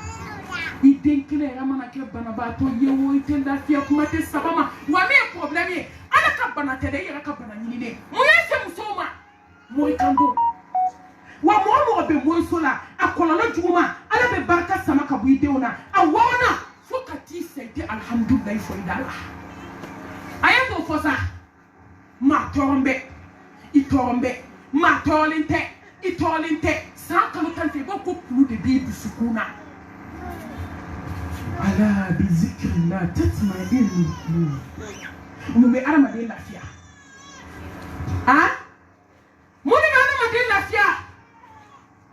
i den kelen yɛrɛ mana kɛ banabaatɔ ye o i tɛ lafiya kuma tɛ saba ma wa min ye problème ye ala ka bana tɛ dɛ i yɛrɛ ka bana ɲininen mun y'a se musow ma mori kan don wa mɔgɔ bɛ moriso la a kɔlɔlɔ juguman ala bɛ barika sama ka bɔ i denw na a wɔɔrɔnan fo ka t'i sa i tɛ alihamudulilayi fɔ i da la a ye mun fɔ sa maa tɔɔrɔ bɛ i tɔɔrɔ bɛ maa tɔɔrɔlen tɛ i tɔɔrɔlen tɛ san kalo tan fɛ i b'a ko kulu de b'i dusukun na ala bi zikrillah tatma'innul qulub mun bɛ adamaden lafiya mun bɛ adamaden lafiya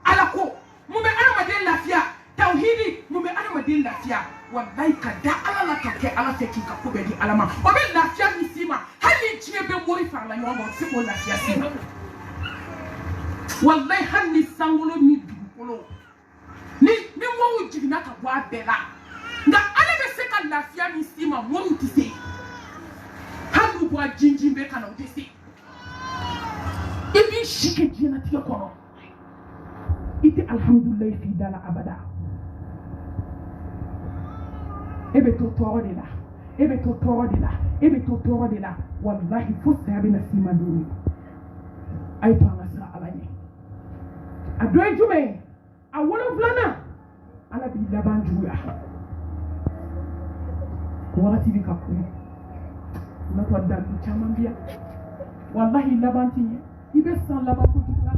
ala ko mun bɛ adamaden lafiya tawhidi mun bɛ adamaden lafiya wallahi ka da ala la ka kɛ ala fɛ k'i ka ko bɛɛ di ala ma o bɛ lafiya min s'i ma hali ni diɲɛ bɛ mori farala ɲɔgɔn kan o tɛ se k'o lafiya s'i ma wallahi hali ni sankolo ni dugukolo ni mɔriw jiginna ka bɔ a bɛɛ la nka ala bɛ se ka lafiya min s'i ma mɔriw tɛ se hali n'u bɔra jinjin bɛɛ ka na o tɛ se i b'i si kɛ diɲɛlatigɛ kɔnɔ i tɛ alihamudulilayi f'i da la abada e bɛ to tɔɔrɔ de la e bɛ to tɔɔrɔ de la e bɛ to tɔɔrɔ de la wallahi fo saya bɛ na s'i ma don min a ye to an ka sira ala ɲɛ a dɔ ye jumɛn ye a 7 ala b'i laban juguya wagati bɛ ka kun n'a tɔ dalu caman bɛ yan wallahi laban t'i ɲɛ i bɛ san laban kojugu la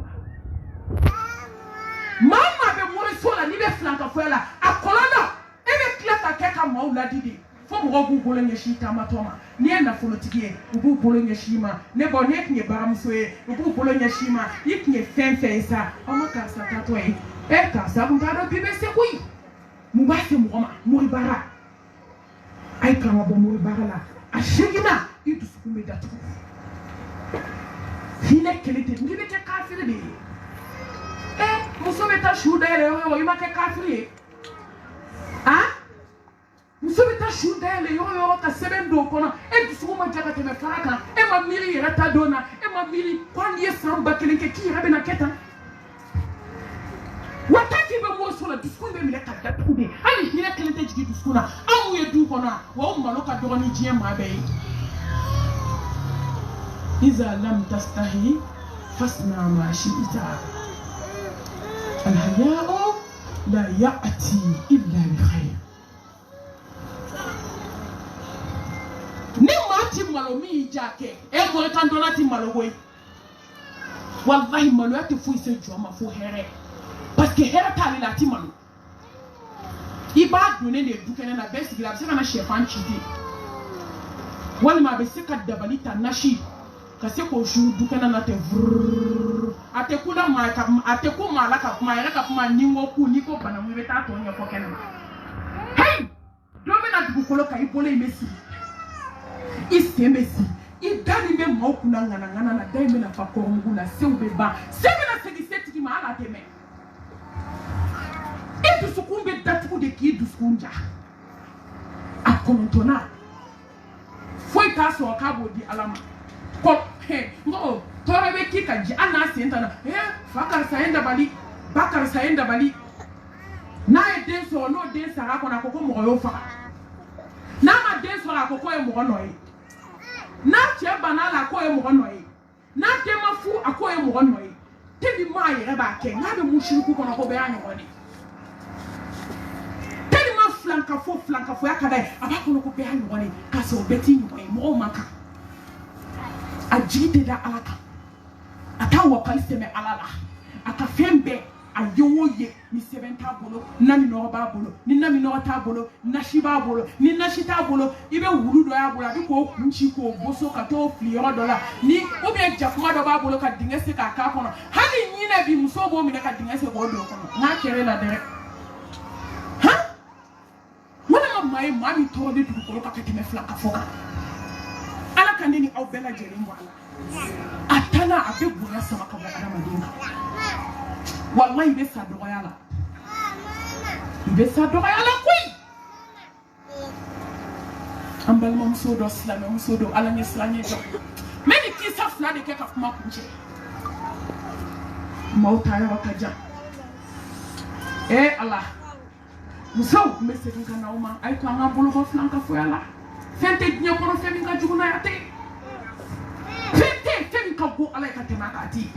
maa bɛ moriso la n'i bɛ filankafɔya la a kɔlɔlɔ e bɛ tila ka kɛ ka maaw ladi de fo mo go bolo nyeshi tamatoma ne na folotiki ubu bolo nyeshima ne bo ne knye baramso e ubu bolo nyeshima yiknye fenfe sa o makasa tato e ka sa bundado bibe se kuyi mu ba se mo ma mo ibara ay kama bo mo ibara la a shegina itu sukumbe datu hile kelete ngibe ke kafiri de muso beta shuda ele yo ima ke kafiri muso beta shuda ele yo ka sebendo kono du sukuma jaga te me faraka ma miri yera ta dona ma miri kwani samba kelenke ki rabe na keta wataki be mo so la diskunde mi le ka datu de ali hile kelete jigi diskuna amu ye du kono wa umma ka dogoni jiye ma be iza lam tastahi fasna ma shi'ta الحياء لا يأتي إلا بخير نماتي مالومي جاكي إيه كان دوناتي مالوي والله مالواتي فوي سجوا ما فو هيرة بس كهيرة تالي لاتي مالو إباد دوني ندوكنا نا بس كلا بس كنا شيفان شدي والما بس كدبالي تناشي kasi ko shu dukana na te ate kula ma ka ate ko mala ka ma yara ka ma ningo ku ni ko bana mu beta to nya ko kenema hey domina du ko ka ibole mesi ise mesi idani be mo ku na ngana na dai me na fa ko ngu na se ube ba se me na se gi seti ki ma ala teme e du sukumbe datu de ki du sukunja akontona foi ka so ka bo di alama ko ngo tore be kika ji ana senta na fakar saenda bali bakar saenda bali na e den so no den sara ko na koko mo yo fa na ma den so la koko e mo no yi na che banala ko e mo no yi na de mafu ako e mo no yi te bi ma yi ba ke na be mushiriku ko na ko be anyo ni te bi ma flanka fo ya kada abako no ko be anyo ni ka so beti ni mo maka ajite da alaka atawa kalseme alala akafembe ayoye ni sebenta bolo nami no ba bolo ni nami no ta bolo nashi ba bolo ni nashi ta bolo ibe wuludo ya bolo bi ko kunchi ko boso ka to fliyo dola ni obi jakuma do ba bolo ka dingese ka ka kono hani nyina bi muso bo mi ka dingese ko do kono na kere la dere ha wala mai mami to de du ko ka ketime flaka foka kandini au bela jerim wala atana abe buya sama ka ba aramadina wallahi be sa doyala koi ambal mom sodo islam mom sodo ala ni islanye jo meni kisa fulani ke ka kuma kunje mauta ya wakaja Allah muso mese kana uma ay ko ngabulu ko flanka foyala fente dnya ko femi ka juguna yate fente ka go ala ka tema ka ti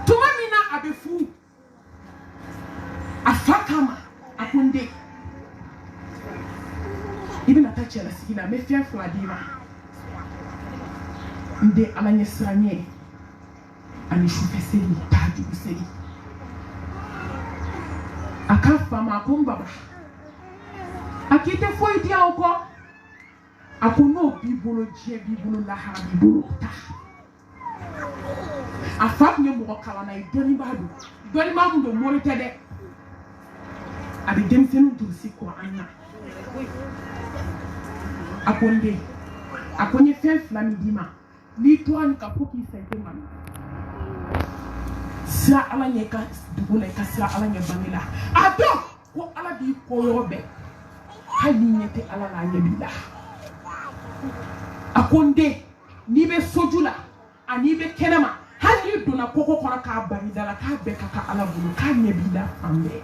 tuma mina abefu afakama akunde ibn atachela sikina me fia fladima nde ala nyesranye ani shufeseli taju useli akafa makumba akite foi dia oko akuno bibolo je bibolo la ha bibolo ta afak nye mo kala na idoni badu doni ma mu do mo tede abi dem senu tursi ko anna akonde akonye fen flamidima ni to an ka poki sente man sa ala nye ka dugula ka sa ala nye bangila ado ko ala bi ko yobe hali nyete ala la nyebila akonde ni be sojula ani be kenama hali dona koko kora ka baridala ka be ka ala bulu ka nyebila ambe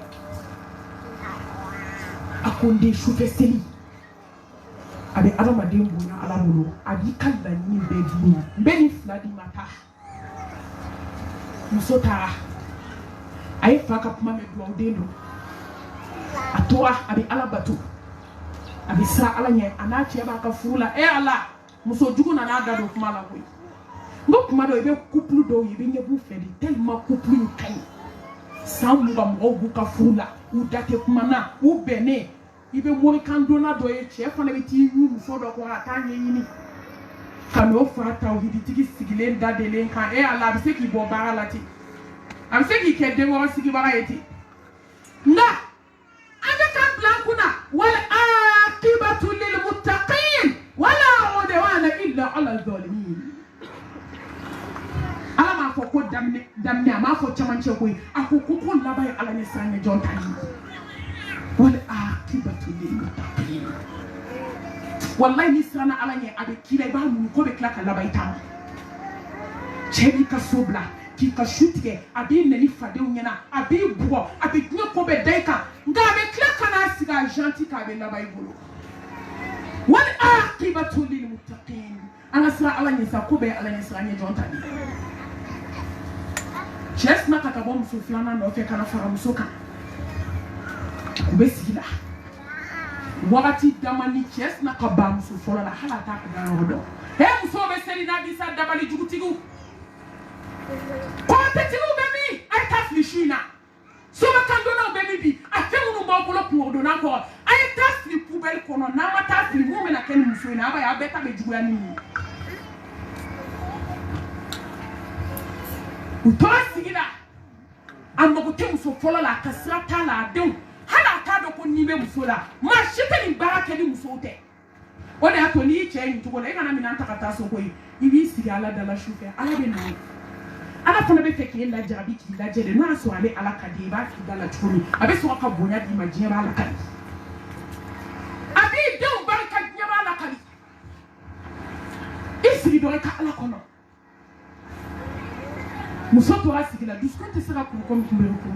akonde shufeseli abi adama dembo na ala bulu abi kala ni be dina beni fladi mata musota ay faka puma me do dendo atoa abi ala batu abi sa ala nye anachi ba ka fula ala muso jugu na na gado kuma la koy ngo kuma do ibe couple do ibe nyebu fedi tellement couple kan samu ba mo bu ka fula u date kuma na u bene ibe mori kandona do e che fana be ti yu so do ko ata nyini kano fa tawhidi tigi sigilen da de len kan e ala bi se ki bo bara lati am se ki ke de wo sigi bara yeti nda ade kan blankuna wal aqibatu lil muttaqin wala udwana illa ala zalimin ala ma fo ko damne ma fo chamanche ko akoko ko labai ala ne sanya jontani wal aqibatu lil muttaqin wallahi ni sana ala nye abe kila ba mu ko be kla kala baita chebi ka sobla ki ka shutike abi ne ni fade unyana abi buo abi nya ko be daika nga be kla kana siga gentil ka be la baibolo wal aqibatu lil muttaqin ala sra ala nye sa ko be ala nye sra nye jontani chesna ka bom so flana no fe kana fara musoka kubesila wakati damani chess na kabam su fola la hala ta ka dano do he muso be seri na bisa dabali jugutigu ko te tigu be mi ay tafli shina so ba kan do na be mi bi a fe mu mo bolo ko do na ko ay tafli poubelle kono na ma tafli mu me na ken muso na ba ya be ta be jugu ya ni utoa sigida amma ko te muso fola la kasra ta la de hala ta do ko nibe musola ma shite ni baraka ni musote wala ato ni che ni to ko le kana mi nan takata so ko ibi sigi ala dala shufe ala be na ala fana be feke la jabi ki la jede na so ale ala kadi ba fi dala chuni abe so ka bonya di majia ba ala kadi abi do baraka di ba ala kadi isi do ka ala kono musoto asigi la disconte sera ko kumbe ko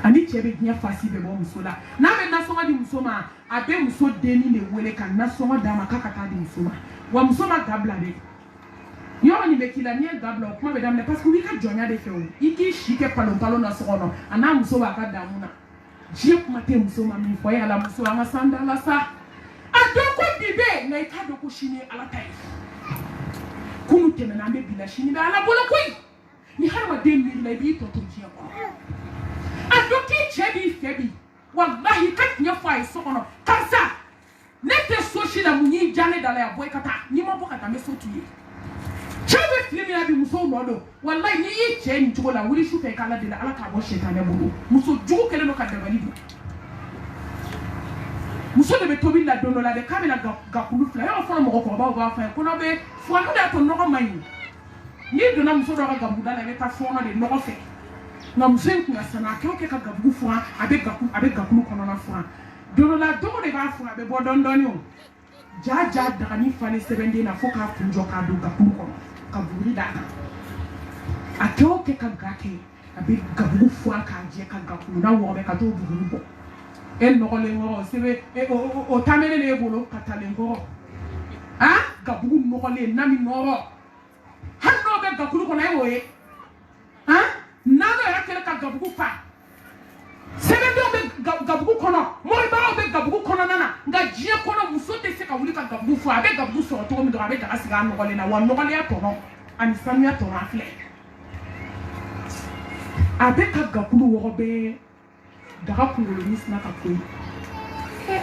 ani chebe nya fasi be bo musola na be na songa di musoma abe muso deni ne wele kan na songa da makaka ta di musoma wa musoma gabla de yo ni be kila ni gabla kuma be damne parce que wi ka jonya de fe o iki shike palo na sono ana muso ba ka damuna je kuma te musoma mi fo ya la muso anga sanda la sa adoko bibe na ita doko shini ala tai kunu teme na be bila shini ba ala bolo koi ni harma de mi la bi to to ji ko adoki chebi febi wallahi katnya fai sokono kansa nete soshi la munyi jane dala ya boy kata ni mo bokata me so tuye chebe filimi ya bi muso nodo wallahi ni yi che ni tuko la wuri shufe kala de la ala ka bo shetane bulu muso jugo kele no kadaba ni bu muso de be tobi la dono la de kamela gakulu fla yo fa mo ko ba fa ko no be fo no da to no ko mani ni dona muso do ga gabuda la be ta fo no de no ko fe na musenku na sana ke ka gabu fua abe gabu kono na fua dono la dogo de ba fua be bodondoni o jaja dani fane sebende na foka funjo ka do gabu kono ka buri da ateo ke ka gake abe gabu fua ka je ka gabu na wo be ka do buru bo en no le ngo sebe o tamele le bolo katale ngo gabu no le na mi no hanno be gabu kono e woye nano ya kele ka gabugu fa sebendo be gabugu kono mori ba be gabugu kono nana nga jie kono musote se ka wuli ka gabugu fa abe gabugu so to mi do abe da asiga no gole na wa no gole ya to no ani samia to na fle abe ka gabugu wo be daga kungolo ni sna ka koyi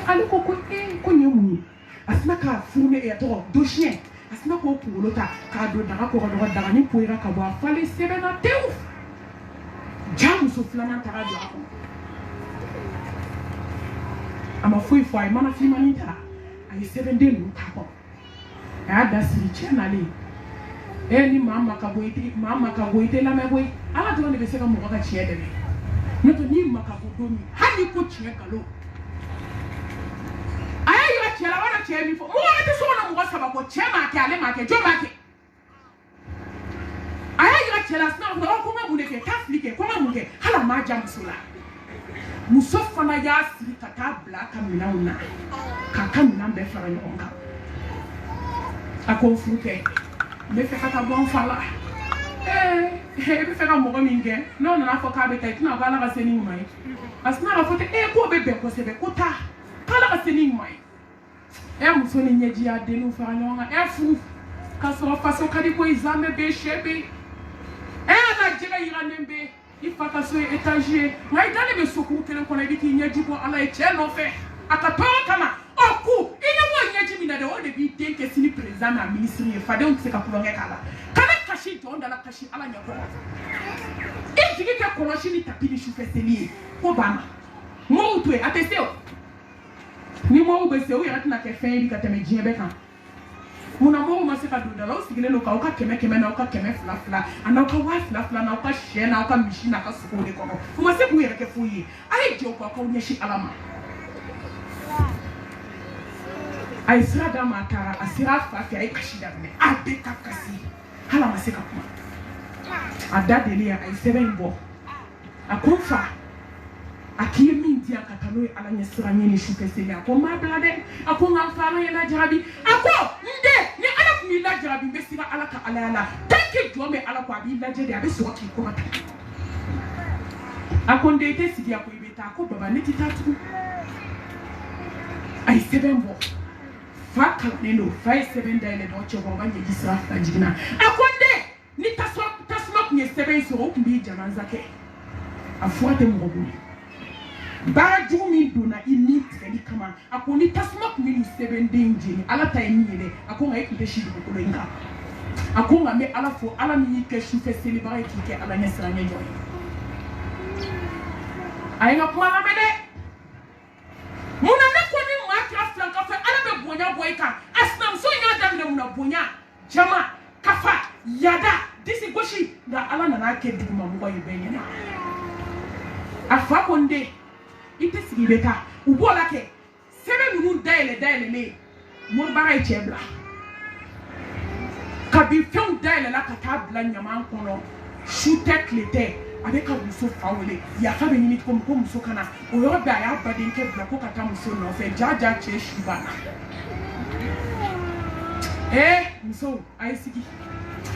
ali ko ko nyemu asna ka fune e to do chien asna ko kungolo ta ka do daga ko do daga ni poira ka ba fale sebena teu jamu so flana taradio ako ama foi mana fimanita ay 7 day no tako ya da siri chenale ni mama ka goite la me boy ala to ne be se ka mo ka chiede me no to ni maka ko domi hani ko chie kalo aya yo chela wana chie mi fo mo ati so na mo saba ko chema ke ale ma ke jo ma ke aya yo chela sna ko ma bu ne ke taflike ko ma mu ke hala ma jam sula musofa na ya siri kata bla kamina una kaka mina be fara yo onka akon fuke me fe kata bon fala be fe ka mo minge no na fo ka be tay na bala ka seni mai asna ra fote ko be ko sebe ko ta kala ka seni mai muso ni nyeji ya de no fara yo nga fu ka so fa so ka di ko izame be shebe na jira ira nembe il faut que ce étagé ngai dale be soku kelen kono di ki nyaji ko ala e cheno fe akato kama oku ina mo nyaji mina de o de bi denke sini président na ministre e fade on se ka ko ngekala kana kashi to onda la kashi ala nyako e jigi ke ko shi ni tapili shu feseli ko bama mo utwe atese o ni mo be se o ya tna ke fen bi ka teme jebe kan muna mo ma se ka do da lo sigile lo ka o ka keme na o ka keme fla ana o ka wa fla na o ka she na o ka mishi na ka suko de ko mo se ku yere ke fuyi ai je o ko ko nyeshi alama ai sira da mata asira fa fi ai kashi da me abe ka kasi hala ma se ka kuma ada dele ya ai seven bo akunfa akiye min dia katalo ala nyesira nyeni shuke sele ako ma blade ako ngamfala yela jarabi ako nde ni ala ku la jarabi besira ala ka ala take jome ala ko abi la jede abi so ki ko mata ako nde te sidi ako ibeta ako baba ne titatu ai seven bo fa kala neno fa 7 dale do chobo ba nyi disra fa jigina ako nde ni tasma ku nye 7 so ko bi jaman zake afuate mo go bara jumi dona ini tkali kama akoni tasma ku ni 7 denje ala tay ni ne akonga ekute shi ko ko inga akonga me ala fo ala mi ke shi fe célébrer ki ke ala nyesra nyoy ay nga kuma la mede muna ne ko ni ma ka flanka fe ala be bonya boyka asnam so nya dam de muna bonya jama kafa yada disi goshi da ala na ke duguma mo yi benyene afa konde ite sigibeta ubola ke sebe nunu daile le mo bara chebla kabi fion daile la katabla nyama kono shute klete avec un muso fawele ya fa be ni ko muso kana o yo ba ya ba den ke bla ko kata muso no fe jaja che shibana muso ai sigi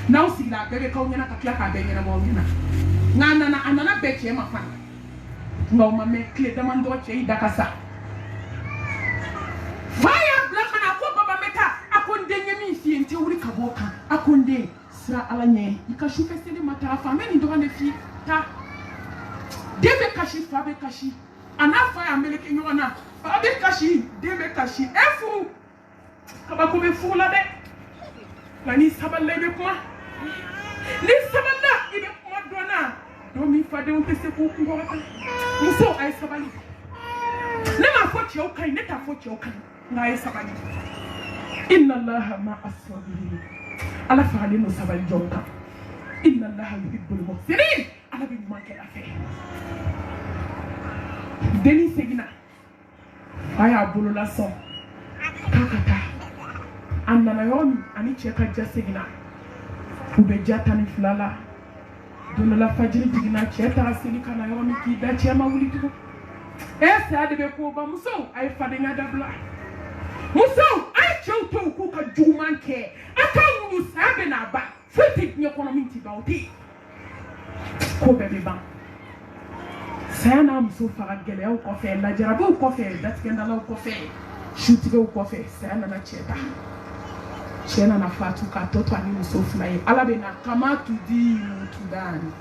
na o sigi la bebe ka onyana kapia ka be nyana mo nyana na anana be che ma fa no mame clé demando che dakasa fire black na ko baba meta akonde nyemi fi ente wuri kaboka akonde sira alanye ikashu fesele mata fa meni ndo ne fi ta debe kashi fa be kashi ana fa ya meleke nyona fa be kashi debe kashi efu kaba ko be fula de lani saballe be kuma ni saballa ibe kuma dona domi fade on tese ko ngorata muso ay sabali ne ma fo cheo kan ne ta fo cheo kan na ay sabali inna allaha ma as-sabirin ala faali no sabali jonka inna allaha yuhibbul muhsinin ala bi manke afe deni segina aya bulu la so kakata annana yomi ani cheka jasegina ube jatani flala dona la fajiri digina cheta asili kana yomi ki da chema wuli tuko esa de be ko ba muso ay fade nga dabla muso ay chewto ko ka jumanke aka mu sabe na ba futi nyokono minti ba oti ko bebe ba sana muso fara gele o ko fe la jarabe o ko fe datkenda la o ko fe shutige o ko fe sana na cheta chena na fatu ka toto ani muso fly ala be na kama tudi tudani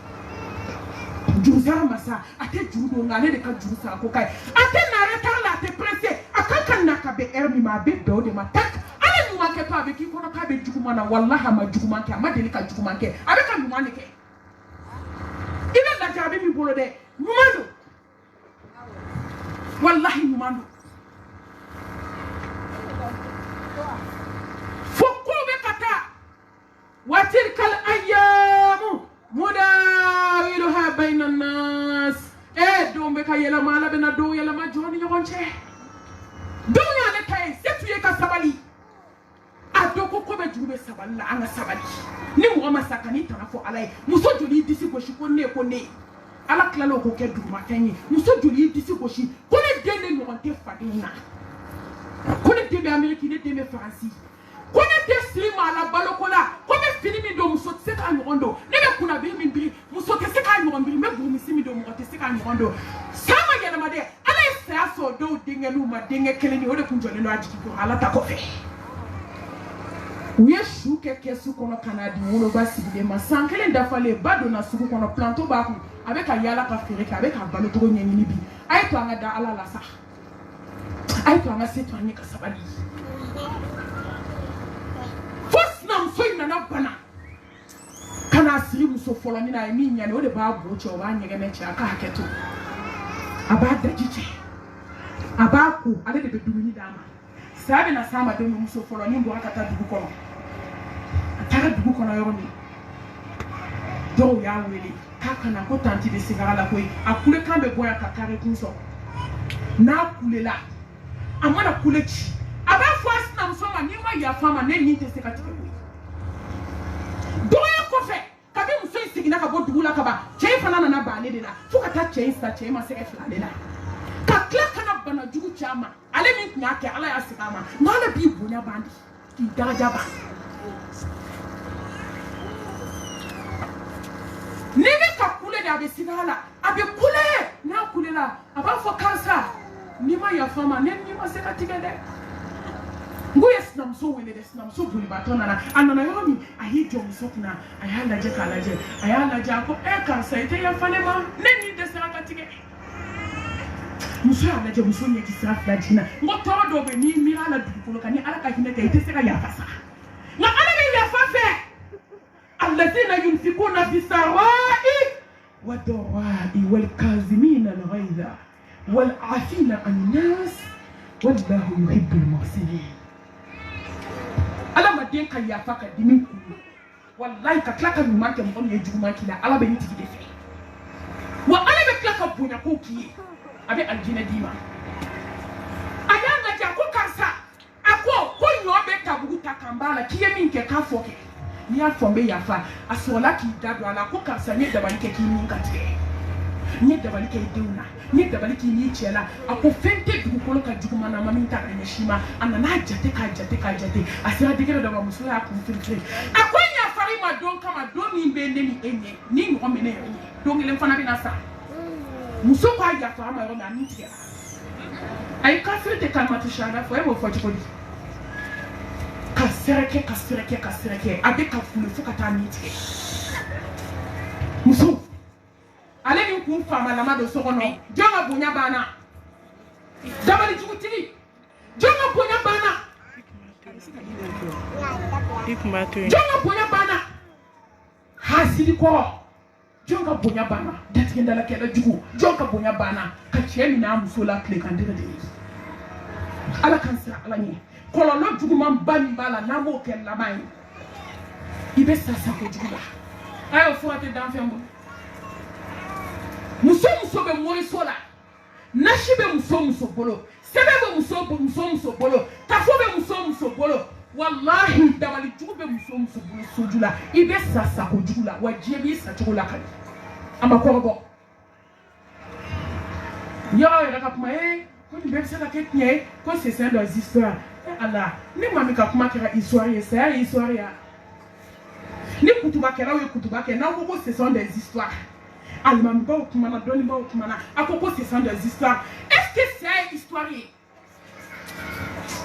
jurusa masa ate jurudo ngale de ka jurusa ko kai ate na reta la te presse akaka na ka be ermi ma be do de matak ale mu wake pa be ki kono ka be jukuma na wallahi ma jukuma ke ma deli ka jukuma ke abe ka mu wane ke ina la jabe mi bolo de mumando wallahi mumando وتلك الأيام مداولها بين الناس دوم بك يلا مالا بنا دو يلا ما جوني يغنشي دو يلا كاي ستو يكا سبالي أدوكو كوبي جوبي سبالي لا أنا سبالي نمو أما ساكاني تنفو علي مسو جولي ديسي كوشي كوني ala klalo ko ke duma kenyi muso joli disi koshi kone dende no te fadina kone dende ameriki ne dende franci kone te slima la balokola kone fini mi do muso te ka nyondo ne be kuna be mi bi muso te se ka nyondo me bu mi simi do mo te se ka nyondo sama yele made ala isa so do dinge lu ma dinge keleni o de kunjole no ajiki ko ala ta ko fe u ye su kɛ kɛsu kɔnɔ ka na di woloba sigilen ma san kelen dafalen ba donna sugu kɔnɔ planto b'a kun a bɛ ka yaala ka feere kɛ a bɛ ka balo cogo ɲɛɲini bi a ye to an ka da ala la sa a ye to an ka se to an ye ka sabali fo sinamuso in nana bana ka na siri muso fɔlɔ ni na a ye min ɲani o de b'a bo cɛ o b'a ɲɛgɛnɛ cɛ a ka hakɛ to a b'a daji cɛ a b'a ko ale de bɛ dumuni d'a ma saya bɛ na s'a ma don min muso fɔlɔ ni bɔra ka taa dugu kɔnɔ a taara dugu kɔnɔ yɔrɔ min dɔw y'a wele k'a kana ko tanti de segin a la koyi a kulekan bɛ bɔ yan ka kari kun sɔrɔ n'a kulela a mana kule ci a b'a fɔ a sinamuso ma n'i ma yafa ma ne ni tɛ se ka tigɛ koyi dɔgɔya kɔfɛ kabi muso in seginna ka bɔ dugu la ka ban cɛ in fana nana ban ale de la fo ka taa cɛ in sa cɛ in ma se ka fila ale la ka tila kana bana jugu cɛ a ma ale min tun y'a kɛ ala y'a segin a ma nka ala b'i bonya ban de k'i daraja ban n'i bɛ ka kule de a bɛ segin a la a bɛ kule n'a kulela a b'a fɔ karisa n'i ma yafa ma ne n'i ma se ka tigɛ dɛ n ko ye sinamuso wele dɛ sinamuso bolibaatɔ nana a nana yɔrɔ min a y'i jɔ muso kunna a y'a lajɛ k'a lajɛ a y'a lajɛ a ko karisa i tɛ yafa ne ma ne n'i dɛsɛra ka tigɛ muso y'a lajɛ muso ɲɛkisira fila jiginna n ko tɔɔrɔ dɔw bɛ n'i miiri a la dugukolo kan ni ala ka hinɛ tɛ i tɛ se ka yafa sa nka ala bɛ yafa fɛ الذين ينفقون في السراء والضراء والكاظمين الغيظ والعافين عن الناس والله يحب المحسنين ala ma den ka yafa ka dimi kunu wallahi ka tila ka ɲuman kɛ mɔgɔ min ye juguman k'i la ala bɛ nin tigi de fɛ wa ala bɛ tila ka bonya ko k'i ye a bɛ alijinɛ d'i ma a y'a lajɛ a ko karisa a ko ɲɔ bɛ tabugu ta kan b'a la k'i ye min kɛ k'a fɔ kɛ n'i y'a fɔ n bɛ yafa a sɔrɔla k'i da don a la ko karisa n ye dabali kɛ k'i nin ka tigɛ n ye dabali kɛ i denw na n ye dabali k'i n'i cɛ la a ko fɛn tɛ dugukolo ka juguman na ma min ta ka ɲɛsin ma a nana jate k'a jate k'a jate a sera degere dɔ ma muso y'a kun firifiri a ko n yafari ma don kama don min bɛ ne ni e ɲɛ ni ɲɔgɔn bɛ ne yɛrɛ ɲɛ don kelen fana bɛ na sa muso k'a yafara ma yɔrɔ min a ni tigɛra a ye kafiri tɛ kalimatu sahada fɔ e b'o fɔ cogo di ka sɛrɛkɛ ka sɛrɛkɛ ka sɛrɛkɛ a bɛ ka fule fo ka taa ni tigɛ muso ale ni kun famalama don so kɔnɔ jɔn ka bonya banna dabali jugutigi jɔn ka bonya banna jɔn ka bonya banna hasidi kɔrɔ jɔn ka bonya banna datigɛndalakɛla jugu jɔn ka bonya banna ka cɛ minɛ a muso la tile kan dɛgɛ de ala kan sira ala ɲɛ kɔlɔlɔ juguman ba min b'a la n'an b'o kɛ laban ye i bɛ sa sa kojugu la a y'o fura tɛ dan fɛn bolo muso bɛ mɔriso la nasi bɛ muso bolo sɛbɛn bɛ muso bolo kafo bɛ muso bolo walahi dabali jugu bɛ muso bolo soju la i bɛ sa kojugu la wa diɲɛ b'i sa cogo la ka di a ma kɔrɔbɔ yɔrɔ yɛrɛ ka kuma ko nin bɛɛ bɛ se ka kɛ tiɲɛ ye ko c'est ça dans l'histoire ala ni maa min ka kuma kɛra histoire ye saya ye histoire ya ni kutuba kɛra o ye kutuba kɛ n'aw ko ko ce sont des histoires alimamibaw kumana dɔnnibaw kumana a ko ko ce sont des histoires est-ce que saya ye histoire ye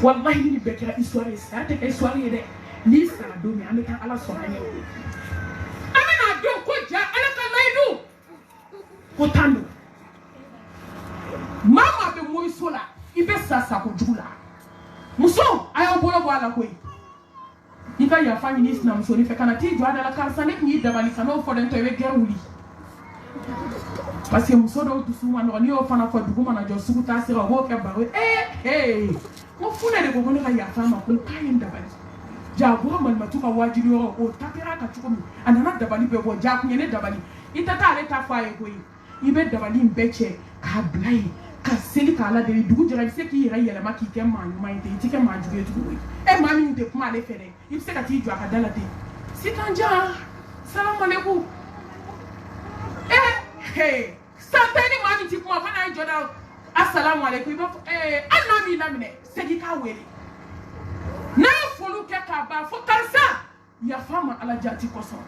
wallahi ni nin bɛɛ kɛra histoire ye saya tɛ kɛ histoire ye dɛ n'i sara don min an bɛ taa ala sɔrɔ an ye an bɛna dɔn ko ja ala ka layidu ko tan don maa maa bɛ mɔriso la i bɛ sa kojugu la muso a y'aw bolo bɔ a la koyi i ka yafa ɲini sinamusonin fɛ ka na t'i jɔ a da la karisa ne tun y'i dabali ka n'o fɔ dɛ ntɔ i bɛ gɛrɛ wuli parce que muso dɔw dusu ma nɔgɔ n'i y'o fana fɔ dugu mana jɔ sugu taa sera o b'o kɛ baro ye ko funɛ de ko ne ka yafa ma ko k'a ye n dabali jagoya malimatu ka wajibi yɔrɔ o ta kɛra a kan cogo min a nana dabali bɛɛ bɔ ja kun ye ne dabali i tɛ taa ale ta fɔ a ye koyi i bɛ dabali in bɛɛ cɛ k'a bila yen ka seli k'a ladeli dugu jɛra i bɛ se k'i yɛrɛ yɛlɛma k'i kɛ maa ɲuman ye ten i tɛ kɛ maa jugu ye tuguni maa min tɛ kuma ale fɛ dɛ i bɛ se ka t'i jɔ a ka da la ten sitan jan salamu aleykum san tɛ ni maa min ti kuma fana ye jɔ da asalamu aleykum i b'a fɔ hali n'a m'i laminɛ segin k'a wele n'a ye foliw kɛ k'a ban fo karisa yafa ma ala jati kosɔn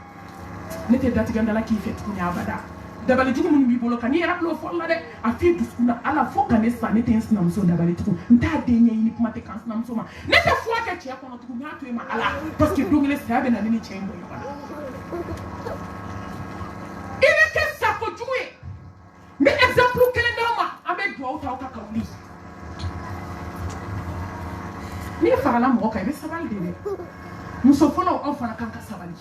ne tɛ datigɛ dala k'i fɛ tuguni abada dabali jugu mun b'i bolo ka n'i yɛrɛ bila fɔlɔ la dɛ a f'i dusukun na ala fo ka ne sa ne tɛ n sinamuso dabali tugun n t'a den ɲɛɲini kuma tɛ kan sinamuso ma ne tɛ fura kɛ cɛ kɔnɔ tugun n y'a to e ma ala parce que don kelen saya bɛ na ne ni cɛ in bɔ ɲɔgɔn na i bɛ kɛ sako jugu ye n bɛ exemple kelen d'aw ma an bɛ dugawu ta aw ka wuli n'i farala mɔgɔ kan i bɛ sabali de dɛ muso fɔlɔ aw fana kan ka sabali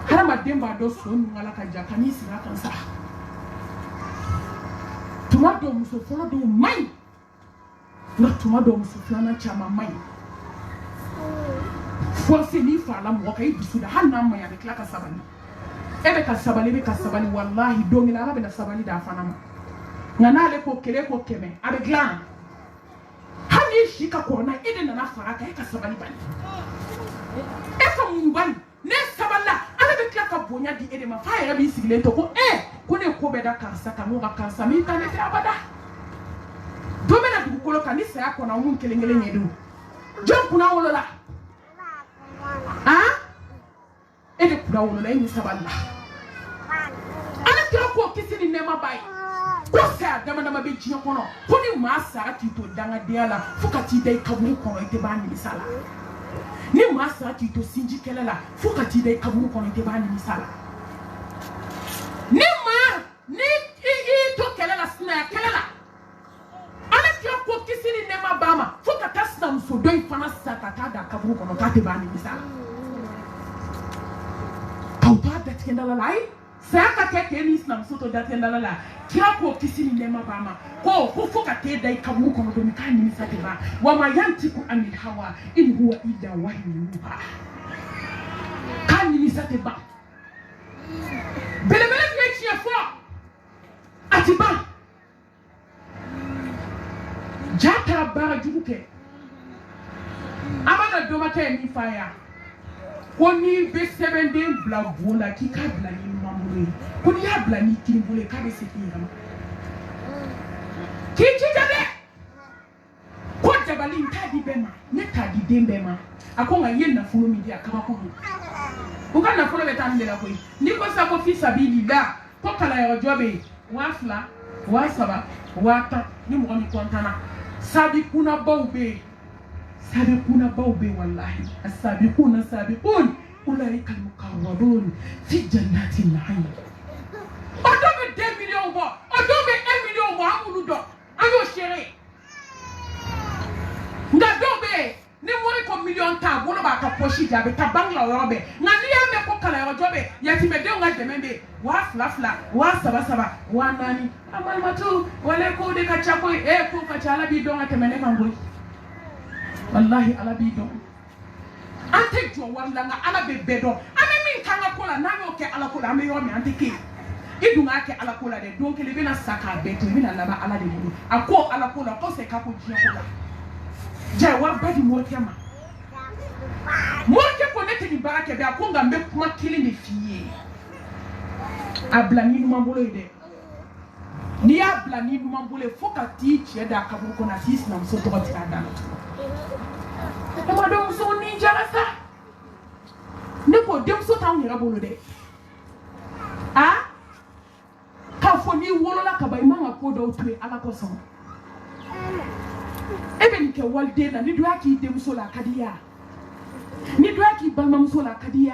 hadamaden b'a dɔn so ninnu ala ka ja ka n'i sigi a kan sa tuma dɔw muso fɔlɔ dɔw man ɲi nka tuma dɔw muso filanan caman man ɲi fo se n'i farala mɔgɔ kan i dusu da hali n'a man ɲi a bɛ tila ka sabali e bɛ ka sabali walahi don min na ala bɛna sabali d'a fana ma nka n'ale ko kelen ko kɛmɛ a bɛ dilan hali n'i si ka kɔrɔ n'a e de nana fara kan e ka sabali bali e ka mun bali ne sabalila ala bɛ tila ka bonya di e de ma f'a yɛrɛ b'i sigilen to ko ko ne ko bɛ da karisa kan n'o ka karisa min ta ne tɛ abada don bɛ na dugukolo kan ni saya kɔnɔ mun kelen kelen ɲɛ don jɔn kunna wolola e de kunna wolola e ni sabalila ala kira ko kisi ni nɛɛma ba ye ko saya dama dama bɛ diɲɛ kɔnɔ ko ni maa sara k'i to dangadenya la fo ka t'i da i kaburu kɔnɔ i tɛ b'a nimisa la ni maa sara k'i to sinji kɛlɛ la fo ka t'i da i kaburu kɔnɔ i tɛ b'a nimisa la ni i to kɛlɛ la sinaya kɛlɛ la ala kira ko kisi ni nɛɛma b'a ma fo ka taa sinamuso dɔ in fana sa ka taa da kaburu kɔnɔ k'a tɛ b'a nimisa la k'aw to a datigɛndala la ayi saya ka kɛ k'e ni sinamuso to datigɛndala la kira ko kisi ni nɛɛma b'a ma ko fo ka t'e da i kaburu kɔnɔ don k'a nimisa tɛ ban wa ma yantiku anil hawa in huwa illa wahyun yuha k'a nimisa tɛ ban belebele min ye tiɲɛ fɔ a ti ban ja taara baara jugu kɛ a bɛna dɔmakɛ ye min f'a ye ko n'i bɛ sɛbɛnden bila bon la k'i k'a bila ni ɲuman bolo ye ko n'i y'a bila ni kini bolo ye k'a bɛ se k'i yɛrɛ ma k'i jija dɛ ko dabali n t'a di bɛɛ ma ne t'a di den bɛɛ ma a ko nka n ye nafolo min di a kabako don u ka nafolo bɛ taa nin de la koyi n'i ko sisan ko fi sabilillah ko kalanyɔrɔjɔ bɛ yen 2000 3000 1010 ni mɔgɔ min kɔntanna sabikunnabaw bɛ yen sabikunnabaw bɛ yen walahi asabikuna sabikun ulaika almuqarrabun fi jannati na'im o dɔw bɛ 2 millions bɔ o dɔw bɛ 1 million bɔ an b'olu dɔn an y'o seere nka dɔw bɛ yen ni wari ko million t'a bolo b'a ka poche di a bɛ taa banque la o yɔrɔ bɛɛ nka n'i y'a mɛn ko kalanyɔrɔjɔ bɛ yen yatimɛdenw ka dɛmɛ bɛ yen 2000 3000 4000 a malimatu wale ko de ka ca koyi ko ka ca ala b'i dɔn ka tɛmɛ ne kan koyi wallahi ala b'i dɔn an tɛ jɔ wari la nka ala bɛ bɛɛ dɔn an bɛ min k'an ka ko la n'an y'o kɛ ala ko la an bɛ yɔrɔ min an tɛ kɛ i dun k'a kɛ ala ko la dɛ don kelen i bɛna sa k'a bɛɛ to i bɛna laban ala de bolo a ko ala ko la ko c'est k'a ko diɲɛ ko la ja wari ba di morikɛ ma morikɛ ko ne tɛ nin baara kɛ bɛ a ko nka n bɛ kuma kelen de f'i ye a bila ni ɲuman bolo ye dɛ n'i y'a bila ni ɲuman bolo ye fo ka t'i cɛ da kaburu kɔnɔ a t'i sinamuso tɔgɔ tigɛ a da la tugun ma dɔn muso ni jara sa ne ko denmuso t'anw yɛrɛ bolo dɛ k'a fɔ n'i wolola ka ban i man ka ko dɔw to yen ala kosɔn e bɛ nin kɛ waliden na ni dɔ y'a k'i denmuso la a ka di i ye ni dɔ y'a k'i balimamuso la a ka di i ye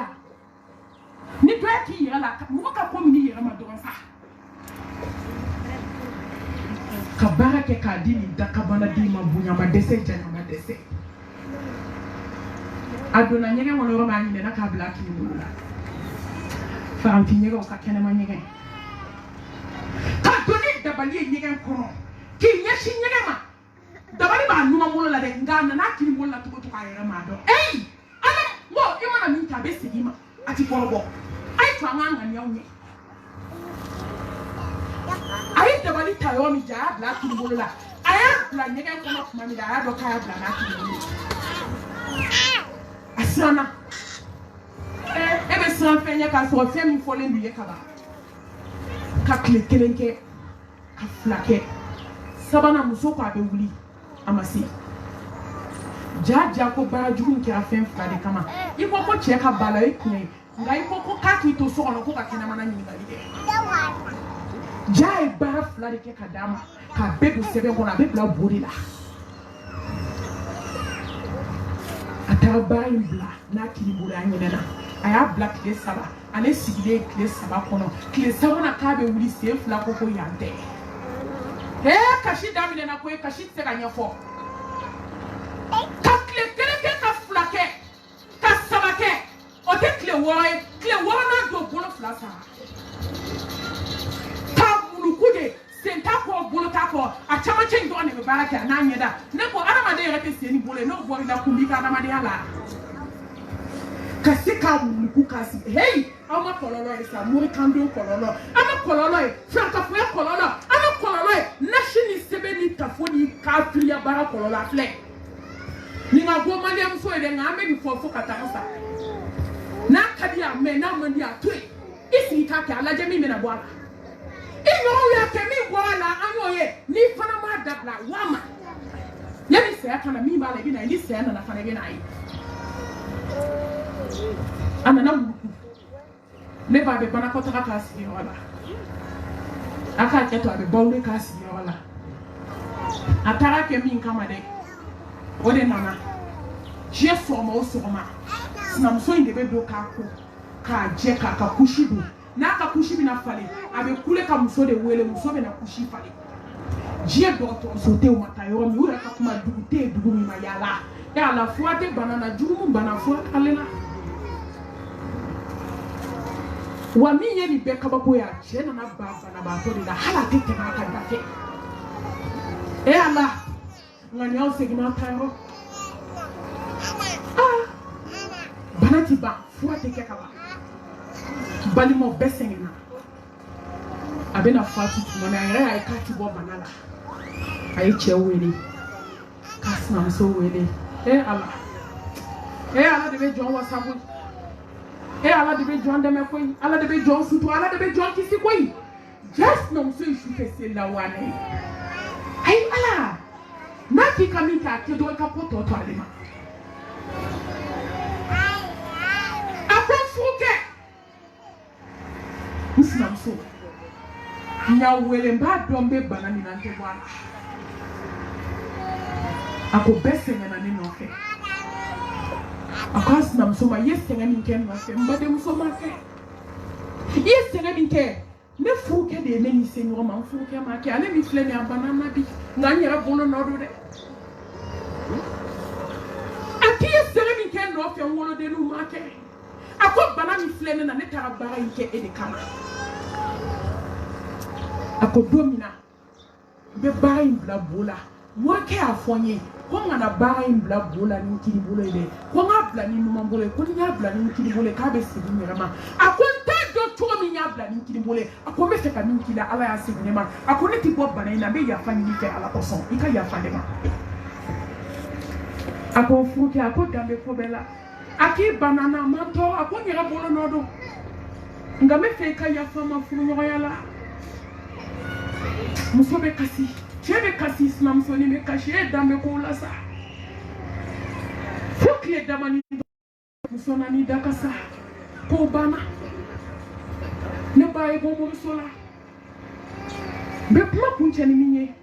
ni dɔ y'a k'i yɛrɛ la mɔgɔ ka ko min n'i yɛrɛ ma dɔrɔn sa ka baara kɛ k'a di nin dakabana d'i ma bonya ma dɛsɛ janya ma dɛsɛ a donna ɲɛgɛn kɔnɔ yɔrɔ min a ɲinɛna k'a bila a kini bolo la farafin ɲɛgɛnw ka kɛnɛma ɲɛgɛn ka don ni dabali ye ɲɛgɛn kɔnɔ k'i ɲɛsin ɲɛgɛn ma dabali b'a numan bolo la dɛ nka a nana a kini bolo la cogo cogo a yɛrɛ m'a dɔn ala n ko i mana min kɛ a bɛ segin i ma a ti kɔrɔbɔ a ye to an k'an ŋaniyaw ɲɛ a ye dabali ta yɔrɔ min jɛ a y'a bila a kini bolo la a y'a bila ɲɛgɛn kɔnɔ tuma min na a y'a dɔn k'a y'a bila n'a kini bolo a siranna e bɛ siran fɛn ɲɛ k'a sɔrɔ fɛn min fɔlen don ye ka ban ka tile kelen kɛ ka fila kɛ sabanan muso ko a bɛ wuli a ma se ja ko baara jugu in kɛra fɛn fila de kama i ko cɛ ka bala ye tiɲɛ ye ngai ko kaki to so ono ko ka kina mana ni ngali de jai bara fla de ke kadama ka bedu sebe ko na be bla bodi la ataba imbla na kilibura nyina aya black de saba ale sigide kle saba kono kle saba na ka be wuli se fla ko ko yante kashi damile na ko kashi se ka nyafo ka kle tere ke ka fla ke ka saba ke o te kle wo na do bolo fla sa ta mulukude senta ko bolo ta ko a chama chen do ne be baraka na nyeda ne ko aramade yete se ni bolo no bo ila kumbi ka aramade ala kasika muluku kasi hey ama kololo isa muri kando kololo ama kololo franka fo kololo ama kololo nashini sebe ni tafoni ka fria bara kololo afle ni nga go mande am so ede nga me bi fo katasa na kadia me na mandi atwe isi ka ka alaje mi me na boala inyo ya ke mi boala anyoye ni fana ma dabla wama yemi se aka na mi bala bi na ni se na fana bi na yi anana ne ba be bana ko ta ka si wala aka keto abe bawle ka si wala atara ke min kama de ode nana je forma o soma sinam so inde be do ka ko ka je ka kushibu na ka kushibi na fale abe kule ka muso de wele muso be na kushi fale je do to so te o matayo mi ura ka kuma dugu mi mayala ya la fuate banana jumu bana fuate alela wa minye ni beka babo ya jena na baba na bato de la hala tete na ka dafe ala ngani au segina tayo banati ba fuate ke kaba bali mo besengina abena fatu mona ya ai kati bo banala ai chewele kasna so wele ala de be jon wasabu ala de be jon de me koy ala de be jon sutu ala de be jon kisi koy just no so isu kese la wane ai ala na ki kamita ke do ka poto to alima afonfuke musna so nya wele mba dombe banani na nke bwana ako besenge na nino fe akas na msoma yesenge minke na fe mbade msoma fe yesenge minke ne fuke de neni senyo ma fuke ma ke ale mi flemi abanana bi nganyera bono nodo de aki yesenge minke no fe wolo de lu ma ke ako banani flemi na ne tarabara nke ede kama ako domina be bayi bla bola mwake afonye ko ngana bayi bla bola ni kiri bola ile ko ngabla ni numa bola ko ni ngabla ni kiri bola ka be sibi nyama akonta do to mi ngabla ni kiri bola ako me feka min kila ala ya sibi nyama ako ne ti bo bana ina be ya fani ni fe ala oson ika ya fani ma ako fuke ako dambe ko bela aki banana mato ako nyira bola nodo ngame fe ka ya fama fu nyoyala musobe kasi chebe kasi islam soni me kashi dambe ko la sa fukle damani musona ni dakasa ko bana ne baye bo mo sola be kuma kunche ni minye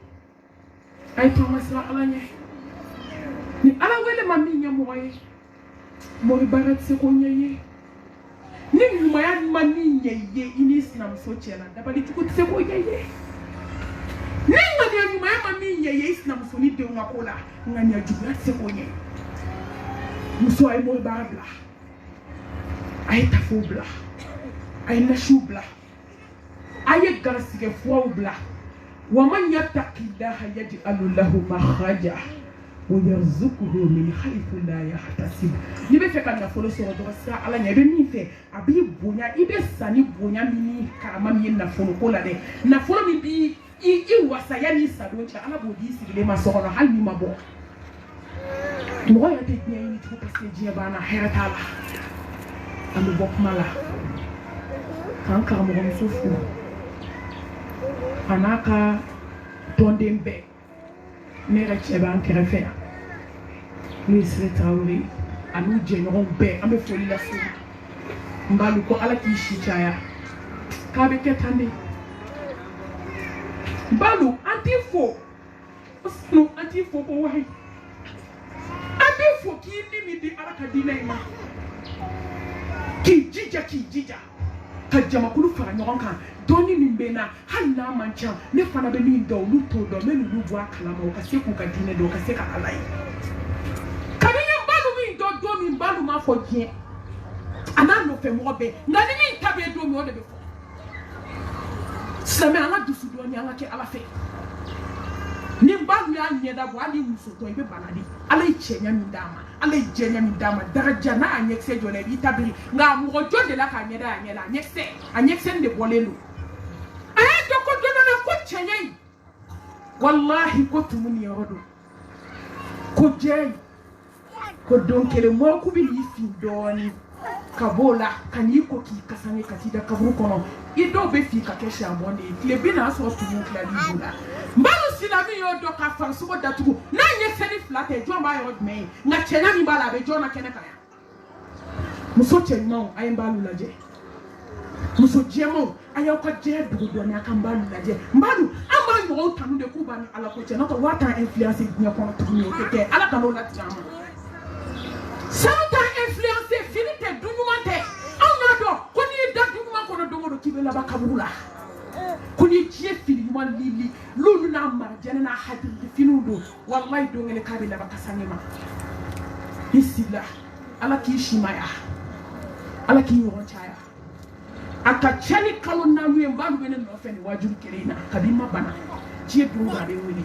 ay to masla alanye ni ala wele ma minye moye mo barat se ko nyeye ni nyuma ya ma minye ye ini islam so chela dabali tukut se ko yeye ninga ni nyuma ya mami ye islam so ni de ngakola ngani ajuga se konye muso ay mo babla ay tafubla ay nashubla ay garsige fobla wa man yattaqillaha yaj'al lahu makhraja wa yarzuquhu min haythu la yahtasib ni be feka na folo so do sa ala nya be mi fe abi bonya ibe sani bonya mini kama mi na folo kola de na folo mi bi I wasaya ni sadoncha ala bodi sigile masoro hal mi mabo mo ya te nya ni to parce que bana heratala am bok mala kan ka mo sufu anaka tondembe mera cheba nkrefe ni sre tawri anu jenyon be am foli la sou mbalu ko ala ki shi chaya ka be ketande mbalu antifo osno antifo ko wahi antifo ki limiti ala ka dina ima ki jija ka jama kulu fara ɲɔgɔn kan dɔɔni min bɛ na hali n'a man ca ne fana bɛ min dɔn olu t'o dɔn n bɛ n'olu bɔ a kalama o ka se k'u ka diinɛ dɔn o ka se ka ala ye kabini n balu min dɔn don min balu m'a fɔ diɲɛ a n'a nɔfɛ mɔgɔ bɛɛ nka ni min ta bɛ don min o de bɛ fɔ silamɛ an ka dusu dɔɔni an ka kɛ ala fɛ ni balu y'a ɲɛda bɔ hali muso tɔ i bɛ bana de ala ye cɛɲa min d'a ma ala ye jɛɲa min d'a ma daraja n'a y'a ɲɛkisɛ jɔ la i b'i ta biri nka mɔgɔ jɔn de la k'a ɲɛda y'a ɲɛ la a ɲɛkisɛ nin de bɔlen don a y'a dɔn ko don dɔ la ko cɛɲa in walahi ko tumu nin yɔrɔ don ko jɛ in ko don kelen mɔɔku bɛ n'i fin dɔɔni ka b'o la ka n'i ko k'i kasange ka t'i da kaburu kɔnɔ i dɔw bɛ fin ka kɛ siyabɔn de ye tile bi n'a sɔrɔ tumu tilali b'o la mbalu sinami y'o dɔn ka farisogo datugu n'a ɲɛkisɛni fila tɛ jɔn b'a yɔrɔ jumɛn ye nka cɛɲa min b'a la a bɛ jɔn na kɛnɛ kan yan muso cɛɲumanw a ye mbalu lajɛ muso jɛmanw a y'aw ka jɛ dugu dɔɔni a ka mbalu lajɛ mbalu an b'a ɲɔgɔn tanu de k'u b'a ni ala ko cɛ n'o tɛ waa t'an influence diɲɛ kɔnɔ tuguni o tɛ kɛ ala ka n'o latigɛ an ma sanu t'an influence fini tɛ du ɲuman tɛ anw y'a dɔn ko n'i ye da du ɲuman kɔnɔ don o don k'i bɛ laban kaburu la ko ni diɲɛ fini ɲuman lili l'olu n'a marajɛnɛ n'a hakili finiw don walayi don kelen k'a bɛ laban ka sange ma i sila ala k'i simaya ala k'i ɲɔgɔn caya a ka ca ni kalo naani ye n b'a bɛ ne nɔfɛ nin wajibi kelen in na kabi ma bana diɲɛ don o don a bɛ wele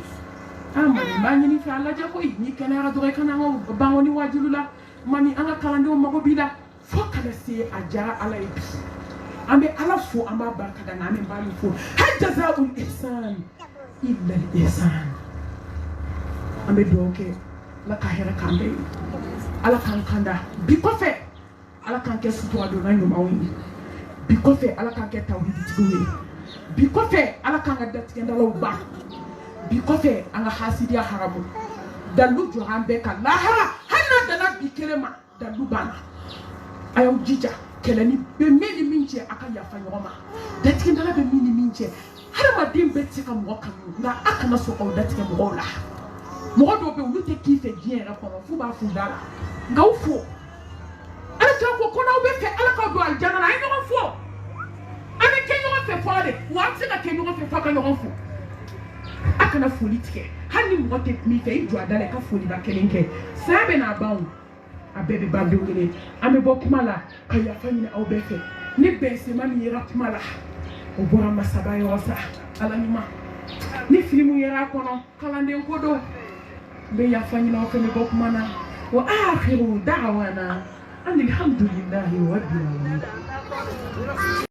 mani n b'a ɲini fɛ a lajɛ koyi n'i kɛnɛyara dɔrɔn i kana an ka ban ni wajibi la mani an ka kalandenw mago b'i la fo kana se a diyara ala ye bi an bɛ ala fo an b'a barika da nka an bɛ baali fo hal jazaa'ul ihsan illa al ihsan an bɛ dugawu kɛ ala ka hɛrɛ k'an bɛɛ ye ala k'an kanda bi kɔfɛ ala k'an kɛ sutura donna ɲumanw ye bi kɔfɛ ala k'an kɛ tawhiditigiw ye bi kɔfɛ ala k'an ka datigɛndalaw ban bi kɔfɛ an ka hasidiya haramu dalu jɔra an bɛɛ kan lahara hali n'a danna bi kelen ma dalu banna a y'aw jija kɛlɛni bɛ min ni min cɛ a ka yafa ɲɔgɔn ma datigɛndala bɛ min ni min cɛ hadamaden bɛɛ tɛ se ka mɔgɔ kanu nka a kana sɔn k'aw datigɛ mɔgɔw la mɔgɔ dɔw bɛ olu tɛ k'i fɛ diɲɛ yɛrɛ kɔnɔ f'u b'a f'u da la nka aw fo ala k'a fɔ ko n'aw bɛ fɛ ala k'aw don alijana la a ye ɲɔgɔn fo an bɛ kɛ ɲɔgɔn fɛ fɔlɔ de wa an bɛ se ka kɛ ɲɔgɔn fɛ f'a ka ɲɔgɔn fo a kana foli tigɛ hali ni mɔgɔ tɛ min fɛ i jɔ a da la i ka foliba kelen kɛ saya bɛ n'a ban o a bɛɛ bɛ ban don kelen an bɛ bɔ kuma la ka yafa ɲini aw bɛɛ fɛ ni bɛnsema min yera kuma la o bɔra masaba yɔrɔ sa ala ɲuman ni filimu yera a kɔnɔ kalanden ko don n bɛ yafa ɲini aw fɛ n bɛ bɔ kuma na wa akhiru da'wana anil hamdulillahi rabbil alamin